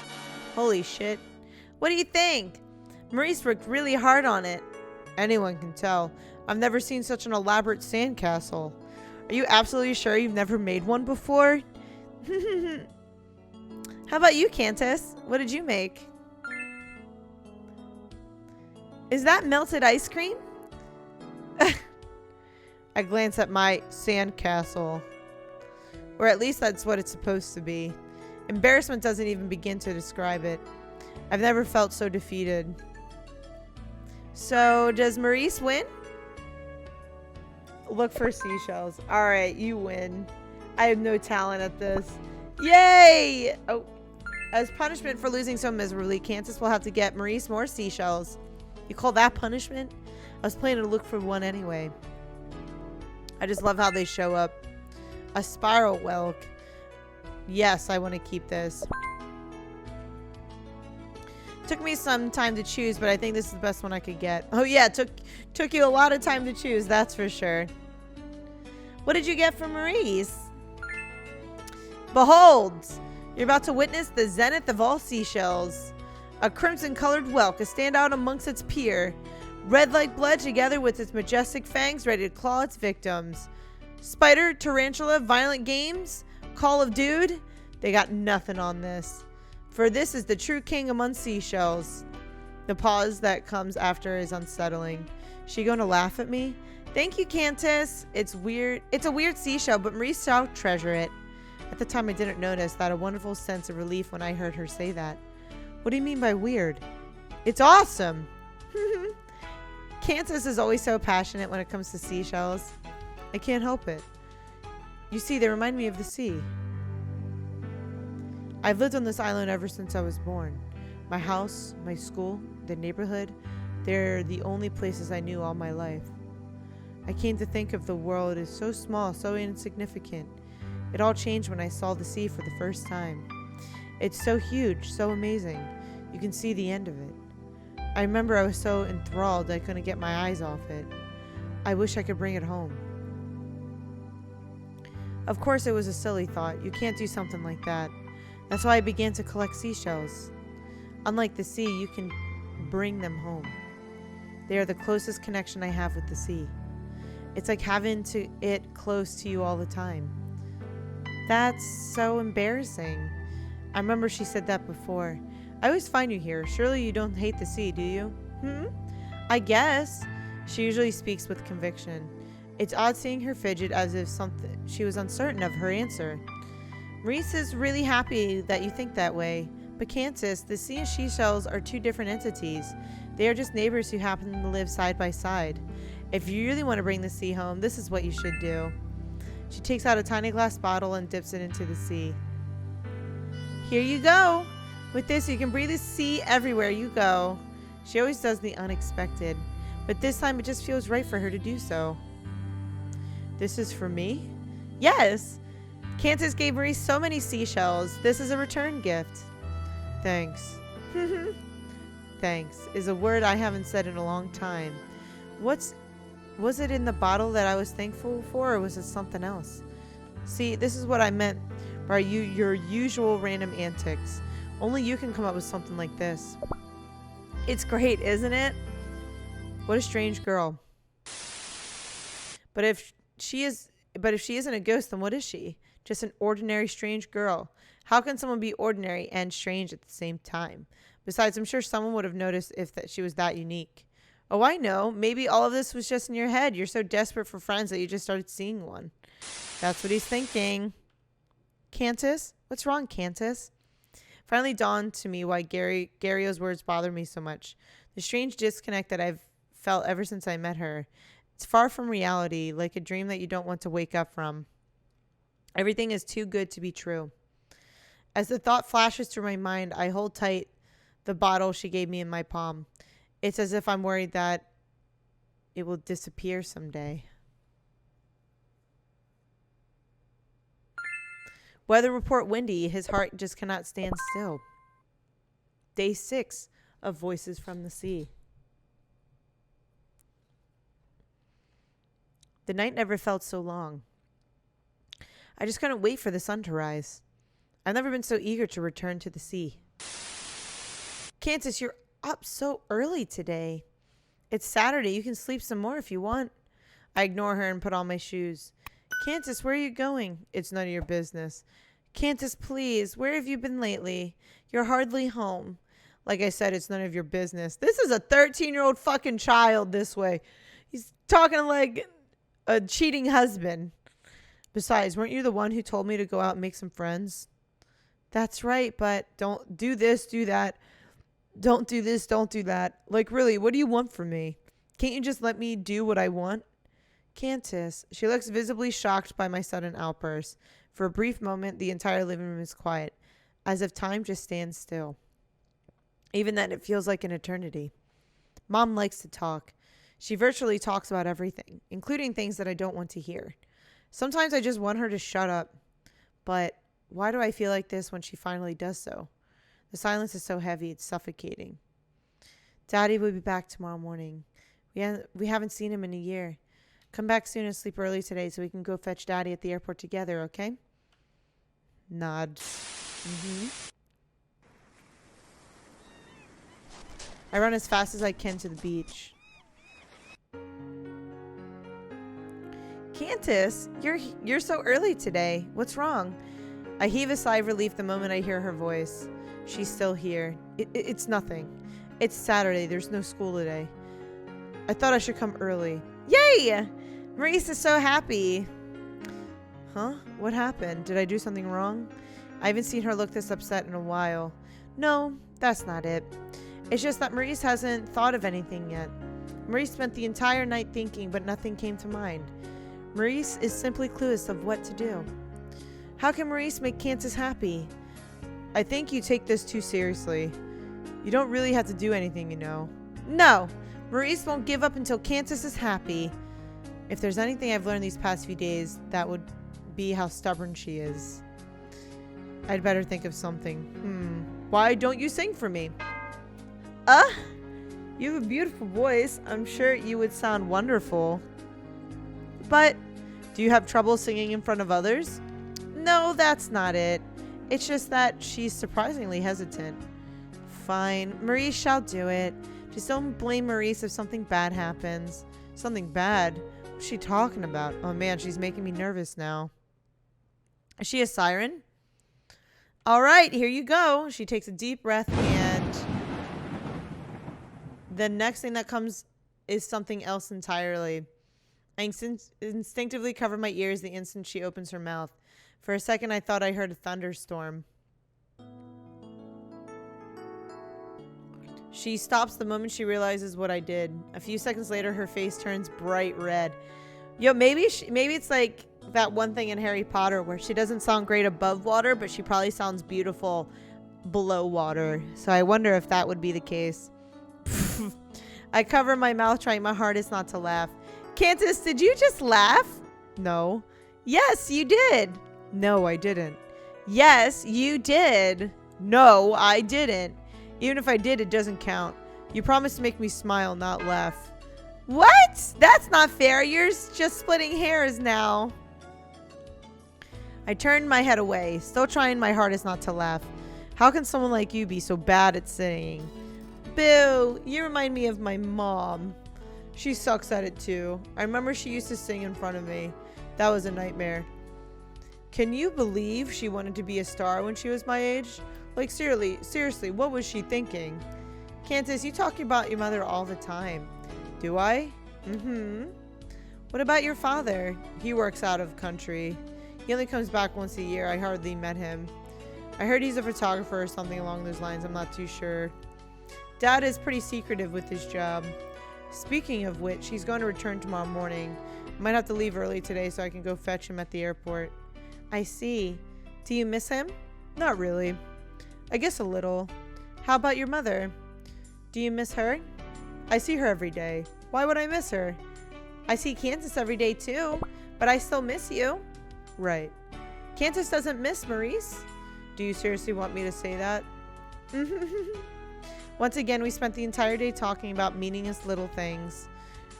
Holy shit. What do you think? Maurice worked really hard on it. Anyone can tell. I've never seen such an elaborate sandcastle. Are you absolutely sure you've never made one before? How about you, Cantus? What did you make? Is that melted ice cream? I glance at my sandcastle. Or at least that's what it's supposed to be. Embarrassment doesn't even begin to describe it. I've never felt so defeated. So, does Maurice win? Look for seashells. Alright, you win. I have no talent at this. Yay! Oh. As punishment for losing so miserably, Cantus will have to get Maurice more seashells. You call that punishment? I was planning to look for one anyway. I just love how they show up. A spiral whelk. Yes, I want to keep this. Took me some time to choose, but I think this is the best one I could get. Oh yeah, took you a lot of time to choose, that's for sure. What did you get from Maurice? Behold! You're about to witness the zenith of all seashells. A crimson-colored whelk, a standout amongst its peer. Red like blood together with its majestic fangs ready to claw its victims. Spider, tarantula, violent games, call of dude. They got nothing on this. For this is the true king among seashells. The pause that comes after is unsettling. She gonna laugh at me? Thank you, Cantus. It's weird. It's a weird seashell, but Maurice shall treasure it. At the time I didn't notice that a wonderful sense of relief when I heard her say that. What do you mean by weird? It's awesome! Cantus is always so passionate when it comes to seashells. I can't help it. You see, they remind me of the sea. I've lived on this island ever since I was born. My house, my school, the neighborhood, they're the only places I knew all my life. I came to think of the world as so small, so insignificant. It all changed when I saw the sea for the first time. It's so huge, so amazing. You can see the end of it. I remember I was so enthralled I couldn't get my eyes off it. I wish I could bring it home. Of course it was a silly thought. You can't do something like that. That's why I began to collect seashells. Unlike the sea, you can bring them home. They are the closest connection I have with the sea. It's like having it close to you all the time. That's so embarrassing. I remember she said that before. I always find you here. Surely you don't hate the sea, do you? I guess. She usually speaks with conviction. It's odd seeing her fidget as if she was uncertain of her answer. Maurice is really happy that you think that way. But Cantus, the sea and seashells are two different entities. They are just neighbors who happen to live side by side. If you really want to bring the sea home, this is what you should do. She takes out a tiny glass bottle and dips it into the sea. Here you go. With this, you can breathe the sea everywhere you go. She always does the unexpected, but this time it just feels right for her to do so. This is for me? Yes! Cantus gave Maurice so many seashells. This is a return gift. Thanks. Thanks is a word I haven't said in a long time. Was it in the bottle that I was thankful for, or was it something else? See, this is what I meant by your usual random antics. Only you can come up with something like this. It's great, isn't it? What a strange girl. But if she isn't a ghost, then what is she? Just an ordinary strange girl. How can someone be ordinary and strange at the same time? Besides, I'm sure someone would have noticed if she was that unique. Oh, I know. Maybe all of this was just in your head. You're so desperate for friends that you just started seeing one. That's what he's thinking. Cantus? What's wrong, Cantus? Finally dawned to me why Gario's words bother me so much. The strange disconnect that I've felt ever since I met her. It's far from reality, like a dream that you don't want to wake up from. Everything is too good to be true. As the thought flashes through my mind, I hold tight the bottle she gave me in my palm. It's as if I'm worried that it will disappear someday. Weather report windy. His heart just cannot stand still. Day 6 of Voices from the Sea. The night never felt so long. I just couldn't wait for the sun to rise. I've never been so eager to return to the sea. Cantus, you're up so early today. It's Saturday. You can sleep some more if you want. I ignore her and put on my shoes. Cantus, where are you going? It's none of your business. Cantus, please, where have you been lately? You're hardly home. Like I said, it's none of your business. This is a 13-year-old fucking child this way. He's talking like a cheating husband. Besides, weren't you the one who told me to go out and make some friends? That's right, but don't do this, do that. Don't do this, don't do that. Like, really, what do you want from me? Can't you just let me do what I want? Cantus. She looks visibly shocked by my sudden outburst. For a brief moment, the entire living room is quiet, as if time just stands still. Even then, it feels like an eternity. Mom likes to talk. She virtually talks about everything, including things that I don't want to hear. Sometimes I just want her to shut up. But why do I feel like this when she finally does so? The silence is so heavy, it's suffocating. Daddy will be back tomorrow morning. We haven't seen him in a year. Come back soon and sleep early today so we can go fetch Daddy at the airport together, okay? Nod. I run as fast as I can to the beach. Cantus, you're so early today. What's wrong? I heave a sigh of relief the moment I hear her voice. She's still here. It's nothing. It's Saturday. There's no school today. I thought I should come early. Yay! Maurice is so happy. Huh? What happened? Did I do something wrong? I haven't seen her look this upset in a while. No, that's not it. It's just that Maurice hasn't thought of anything yet. Maurice spent the entire night thinking, but nothing came to mind. Maurice is simply clueless of what to do. How can Maurice make Cantus happy? I think you take this too seriously. You don't really have to do anything, you know. No! Maurice won't give up until Cantus is happy. If there's anything I've learned these past few days, that would be how stubborn she is. I'd better think of something. Why don't you sing for me? You have a beautiful voice. I'm sure you would sound wonderful. But, do you have trouble singing in front of others? No, that's not it. It's just that she's surprisingly hesitant. Fine, Maurice shall do it. Just don't blame Maurice if something bad happens. Something bad? What's she talking about? Oh man, she's making me nervous now. Is she a siren? All right, here you go. She takes a deep breath and the next thing that comes is something else entirely. I instinctively cover my ears the instant she opens her mouth. For a second, I thought I heard a thunderstorm. She stops the moment she realizes what I did. A few seconds later, her face turns bright red. Yo, maybe it's like that one thing in Harry Potter where she doesn't sound great above water, but she probably sounds beautiful below water. So I wonder if that would be the case. I cover my mouth, trying my hardest not to laugh. Cantus, did you just laugh? No. Yes, you did. No, I didn't. Yes, you did. No, I didn't. Even if I did, it doesn't count. You promised to make me smile, not laugh. What? That's not fair. You're just splitting hairs now. I turned my head away, still trying my hardest not to laugh. How can someone like you be so bad at singing? Boo, you remind me of my mom. She sucks at it too. I remember she used to sing in front of me. That was a nightmare. Can you believe she wanted to be a star when she was my age? Like, seriously, what was she thinking? Cantus, you talk about your mother all the time. Do I? What about your father? He works out of country. He only comes back once a year. I hardly met him. I heard he's a photographer or something along those lines. I'm not too sure. Dad is pretty secretive with his job. Speaking of which, he's going to return tomorrow morning. I might have to leave early today so I can go fetch him at the airport. I see. Do you miss him? Not really. I guess a little. How about your mother? Do you miss her? I see her every day. Why would I miss her? I see Cantus every day too, but I still miss you. Right. Cantus doesn't miss Maurice. Do you seriously want me to say that? Once again, we spent the entire day talking about meaningless little things.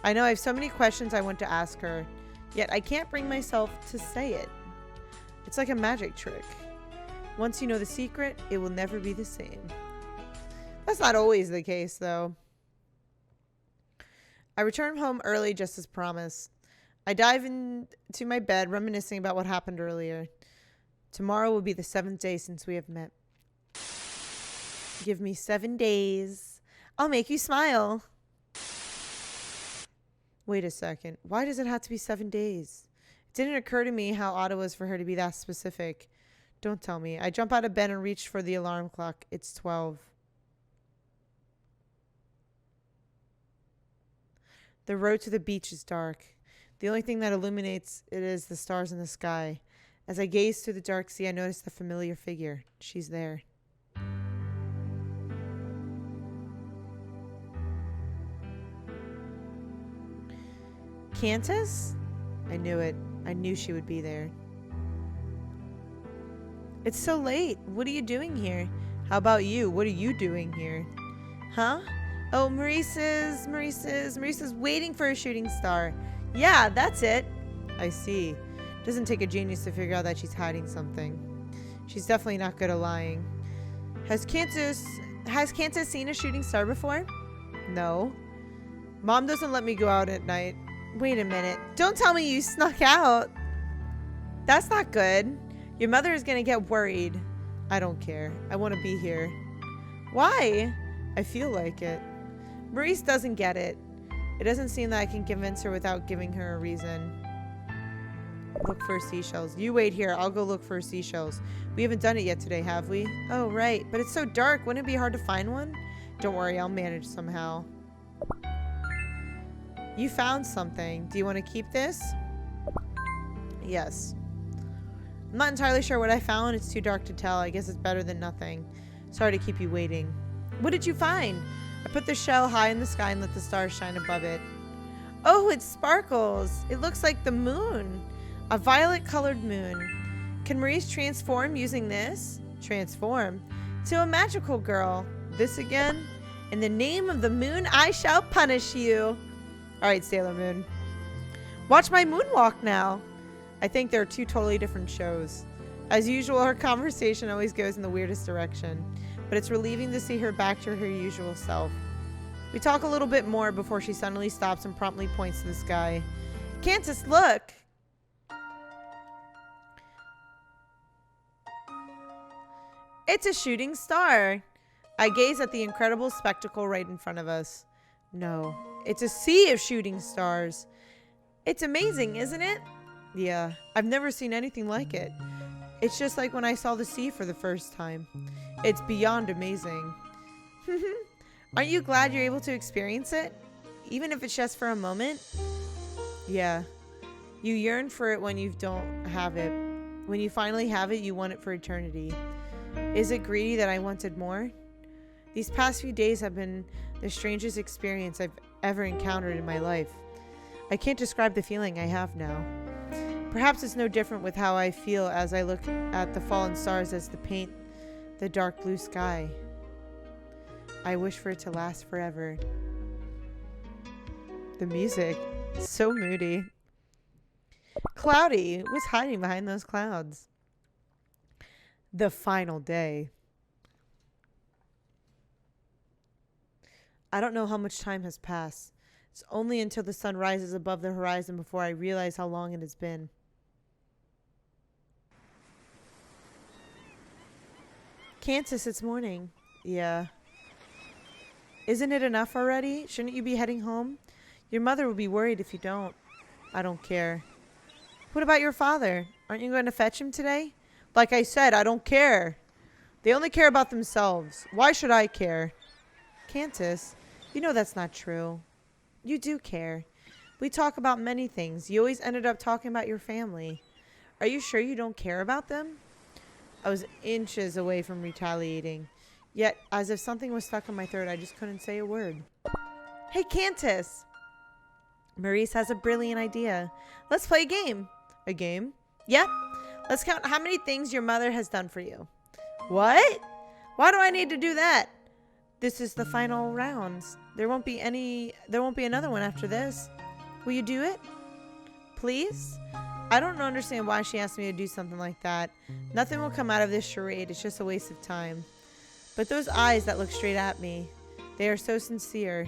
I know I have so many questions I want to ask her, yet I can't bring myself to say it. It's like a magic trick. Once you know the secret, it will never be the same. That's not always the case, though. I returned home early just as promised. I dive into my bed, reminiscing about what happened earlier. Tomorrow will be the 7th day since we have met. Give me 7 days. I'll make you smile. Wait a second. Why does it have to be 7 days? It didn't occur to me how odd it was for her to be that specific. Don't tell me. I jump out of bed and reach for the alarm clock. It's 12. The road to the beach is dark. The only thing that illuminates it is the stars in the sky. As I gaze through the dark sea, I notice the familiar figure. She's there. Cantus? I knew it. I knew she would be there. It's so late. What are you doing here? How about you? What are you doing here? Huh? Oh, Maurice's waiting for a shooting star. Yeah, that's it. I see. Doesn't take a genius to figure out that she's hiding something. She's definitely not good at lying. Has Cantus seen a shooting star before? No. Mom doesn't let me go out at night. Wait a minute. Don't tell me you snuck out. That's not good. Your mother is going to get worried. I don't care. I want to be here. Why? I feel like it. Maurice doesn't get it. It doesn't seem that I can convince her without giving her a reason. Look for seashells. You wait here. I'll go look for seashells. We haven't done it yet today, have we? Oh, right. But it's so dark. Wouldn't it be hard to find one? Don't worry. I'll manage somehow. You found something. Do you want to keep this? Yes. I'm not entirely sure what I found. It's too dark to tell. I guess it's better than nothing. Sorry to keep you waiting. What did you find? I put the shell high in the sky and let the stars shine above it. Oh, it sparkles. It looks like the moon. A violet-colored moon. Can Maurice transform using this? Transform? To a magical girl. This again? In the name of the moon, I shall punish you. All right, Sailor Moon. Watch my moonwalk now. I think they're two totally different shows. As usual, her conversation always goes in the weirdest direction, but it's relieving to see her back to her usual self. We talk a little bit more before she suddenly stops and promptly points to the sky. Cantus, look! It's a shooting star. I gaze at the incredible spectacle right in front of us. No, it's a sea of shooting stars. It's amazing, isn't it? Yeah, I've never seen anything like it. It's just like when I saw the sea for the first time. It's beyond amazing. Aren't you glad you're able to experience it? Even if it's just for a moment? Yeah. You yearn for it when you don't have it. When you finally have it, you want it for eternity. Is it greedy that I wanted more? These past few days have been the strangest experience I've ever encountered in my life. I can't describe the feeling I have now. Perhaps it's no different with how I feel as I look at the fallen stars as they paint the dark blue sky. I wish for it to last forever. The music, so moody. Cloudy was hiding behind those clouds. The final day. I don't know how much time has passed. It's only until the sun rises above the horizon before I realize how long it has been. Cantus, it's morning. Yeah. Isn't it enough already? Shouldn't you be heading home? Your mother will be worried if you don't. I don't care. What about your father? Aren't you going to fetch him today? Like I said, I don't care. They only care about themselves. Why should I care? Cantus, you know that's not true. You do care. We talk about many things. You always ended up talking about your family. Are you sure you don't care about them? I was inches away from retaliating. Yet, as if something was stuck in my throat, I just couldn't say a word. Hey, Cantus! Maurice has a brilliant idea. Let's play a game. A game? Yep. Let's count how many things your mother has done for you. What? Why do I need to do that? This is the final rounds. There won't be another one after this. Will you do it? Please? I don't understand why she asked me to do something like that. Nothing will come out of this charade. It's just a waste of time. But those eyes that look straight at me, they are so sincere.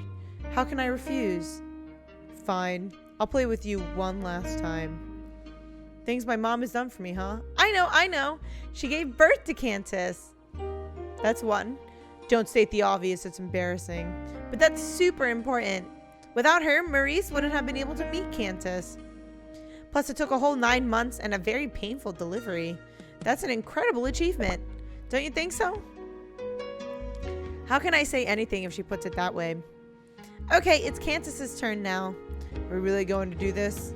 How can I refuse? Fine. I'll play with you one last time. Things my mom has done for me, huh? I know. She gave birth to Cantus. That's one. Don't state the obvious, it's embarrassing. But that's super important. Without her, Maurice wouldn't have been able to meet Cantus. Plus, it took a whole 9 months and a very painful delivery. That's an incredible achievement. Don't you think so? How can I say anything if she puts it that way? Okay, it's Cantus's turn now. Are we really going to do this?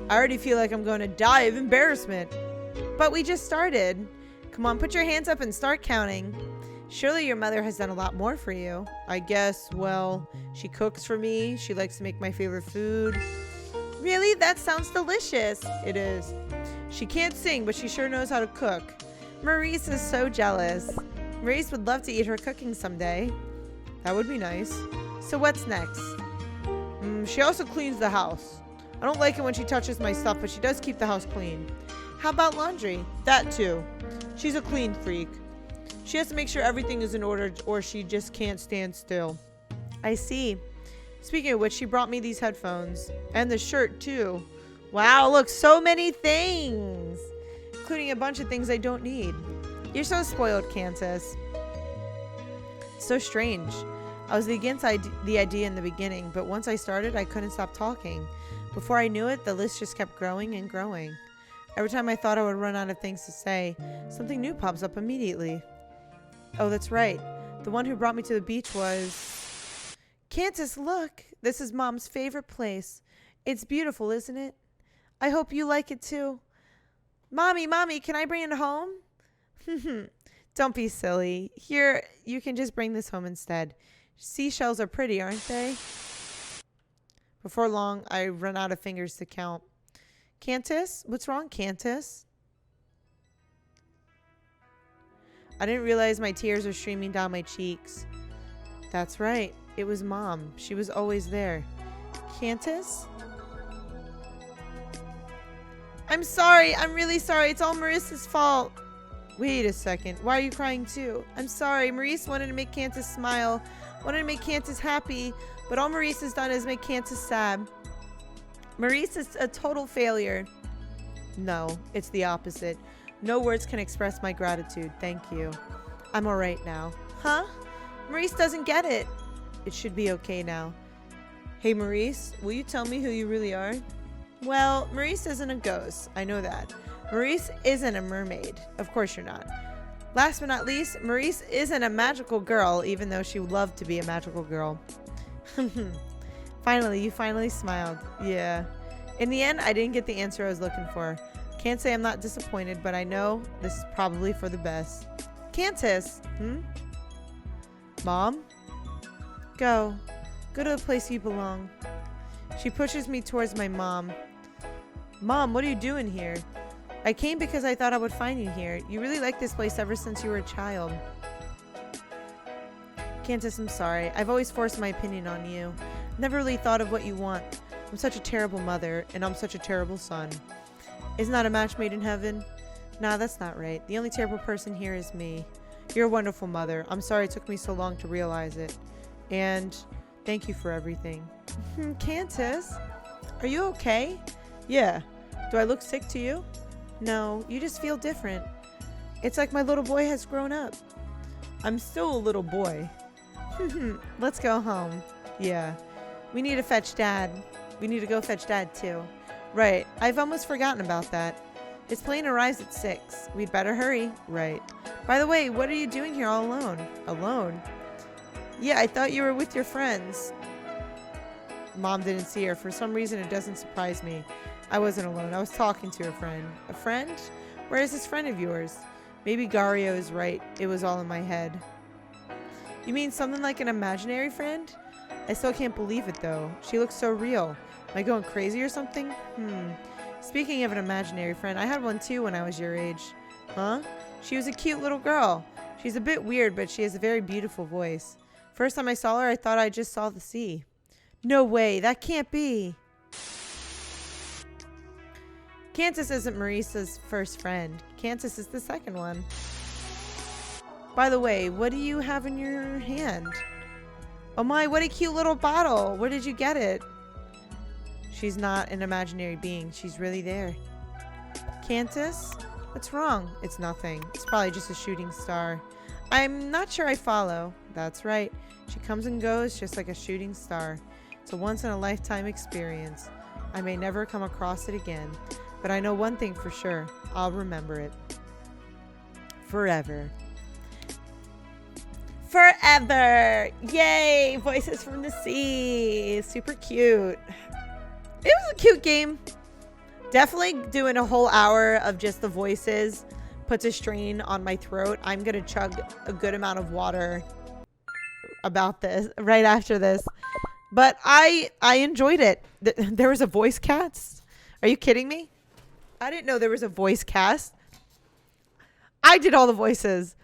I already feel like I'm going to die of embarrassment. But we just started. Come on, put your hands up and start counting. Surely your mother has done a lot more for you. I guess, well, she cooks for me. She likes to make my favorite food. Really? That sounds delicious. It is. She can't sing, but she sure knows how to cook. Maurice is so jealous. Maurice would love to eat her cooking someday. That would be nice. So what's next? She also cleans the house. I don't like it when she touches my stuff, but she does keep the house clean. How about laundry? That too. She's a clean freak. She has to make sure everything is in order or she just can't stand still. I see. Speaking of which, she brought me these headphones. And the shirt too. Wow, look, so many things. Including a bunch of things I don't need. You're so spoiled, Cantus. So strange. I was against the idea in the beginning, but once I started, I couldn't stop talking. Before I knew it, the list just kept growing and growing. Every time I thought I would run out of things to say, something new pops up immediately. Oh, that's right. The one who brought me to the beach was... Cantus, look! This is Mom's favorite place. It's beautiful, isn't it? I hope you like it too. Mommy, can I bring it home? Don't be silly. Here, you can just bring this home instead. Seashells are pretty, aren't they? Before long, I run out of fingers to count. Cantus? What's wrong, Cantus? I didn't realize my tears were streaming down my cheeks. That's right. It was Mom. She was always there. Cantus? I'm sorry. I'm really sorry. It's all Maurice's fault. Wait a second. Why are you crying too? I'm sorry. Maurice wanted to make Cantus smile. Wanted to make Cantus happy. But all Maurice has done is make Cantus sad. Maurice is a total failure. No, it's the opposite. No words can express my gratitude. Thank you. I'm alright now. Huh? Maurice doesn't get it. It should be okay now. Hey Maurice, will you tell me who you really are? Well, Maurice isn't a ghost. I know that. Maurice isn't a mermaid. Of course you're not. Last but not least, Maurice isn't a magical girl, even though she would love to be a magical girl. Finally, you finally smiled. Yeah. In the end, I didn't get the answer I was looking for. Can't say I'm not disappointed, but I know this is probably for the best. Cantus! Mom? Go. Go to the place you belong. She pushes me towards my mom. Mom, what are you doing here? I came because I thought I would find you here. You really like this place ever since you were a child. Cantus, I'm sorry. I've always forced my opinion on you. Never really thought of what you want. I'm such a terrible mother, and I'm such a terrible son. Isn't that a match made in heaven? Nah, that's not right. The only terrible person here is me. You're a wonderful mother. I'm sorry it took me so long to realize it. And thank you for everything. Cantus, are you okay? Yeah. Do I look sick to you? No, you just feel different. It's like my little boy has grown up. I'm still a little boy. Let's go home. Yeah. We need to fetch Dad. We need to go fetch Dad too. Right. I've almost forgotten about that. His plane arrives at 6. We'd better hurry. Right. By the way, what are you doing here all alone? Alone? Yeah, I thought you were with your friends. Mom didn't see her. For some reason, it doesn't surprise me. I wasn't alone. I was talking to a friend. A friend? Where is this friend of yours? Maybe Gario is right. It was all in my head. You mean something like an imaginary friend? I still can't believe it, though. She looks so real. Am I going crazy or something? Speaking of an imaginary friend, I had one too when I was your age. Huh? She was a cute little girl. She's a bit weird, but she has a very beautiful voice. First time I saw her, I thought I just saw the sea. No way, that can't be. Cantus isn't Maurice's first friend. Cantus is the second one. By the way, what do you have in your hand? Oh my, what a cute little bottle. Where did you get it? She's not an imaginary being. She's really there. Cantus? What's wrong? It's nothing. It's probably just a shooting star. I'm not sure I follow. That's right. She comes and goes just like a shooting star. It's a once-in-a-lifetime experience. I may never come across it again, but I know one thing for sure. I'll remember it. Forever. Forever! Yay! Voices from the Sea. Super cute. It was a cute game. Definitely doing a whole hour of just the voices puts a strain on my throat. I'm gonna chug a good amount of water about this right after this. But I enjoyed it. There was a voice cast. Are you kidding me? I didn't know there was a voice cast. I did all the voices.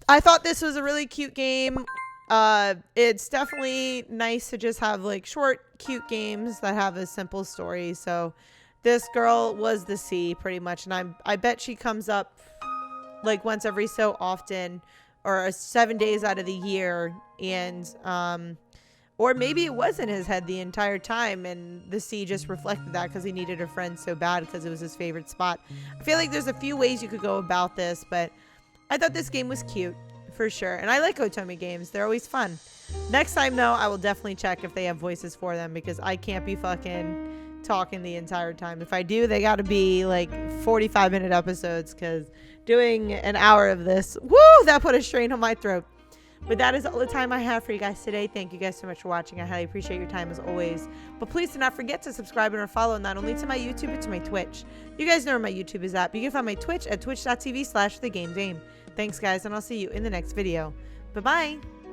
I thought this was a really cute game. It's definitely nice to just have like short, cute games that have a simple story. So this girl was the sea pretty much. And I bet she comes up like once every so often or 7 days out of the year. And, or maybe it was in his head the entire time and the sea just reflected that because he needed a friend so bad because it was his favorite spot. I feel like there's a few ways you could go about this, but I thought this game was cute for sure. And I like Otome games. They're always fun. Next time, though, I will definitely check if they have voices for them because I can't be fucking talking the entire time. If I do, they got to be like 45-minute episodes because doing an hour of this, woo, that put a strain on my throat. But that is all the time I have for you guys today. Thank you guys so much for watching. I highly appreciate your time as always. But please do not forget to subscribe and or follow not only to my YouTube, but to my Twitch. You guys know where my YouTube is at. But you can find my Twitch at twitch.tv/thegamedame. Thanks, guys, and I'll see you in the next video. Bye-bye.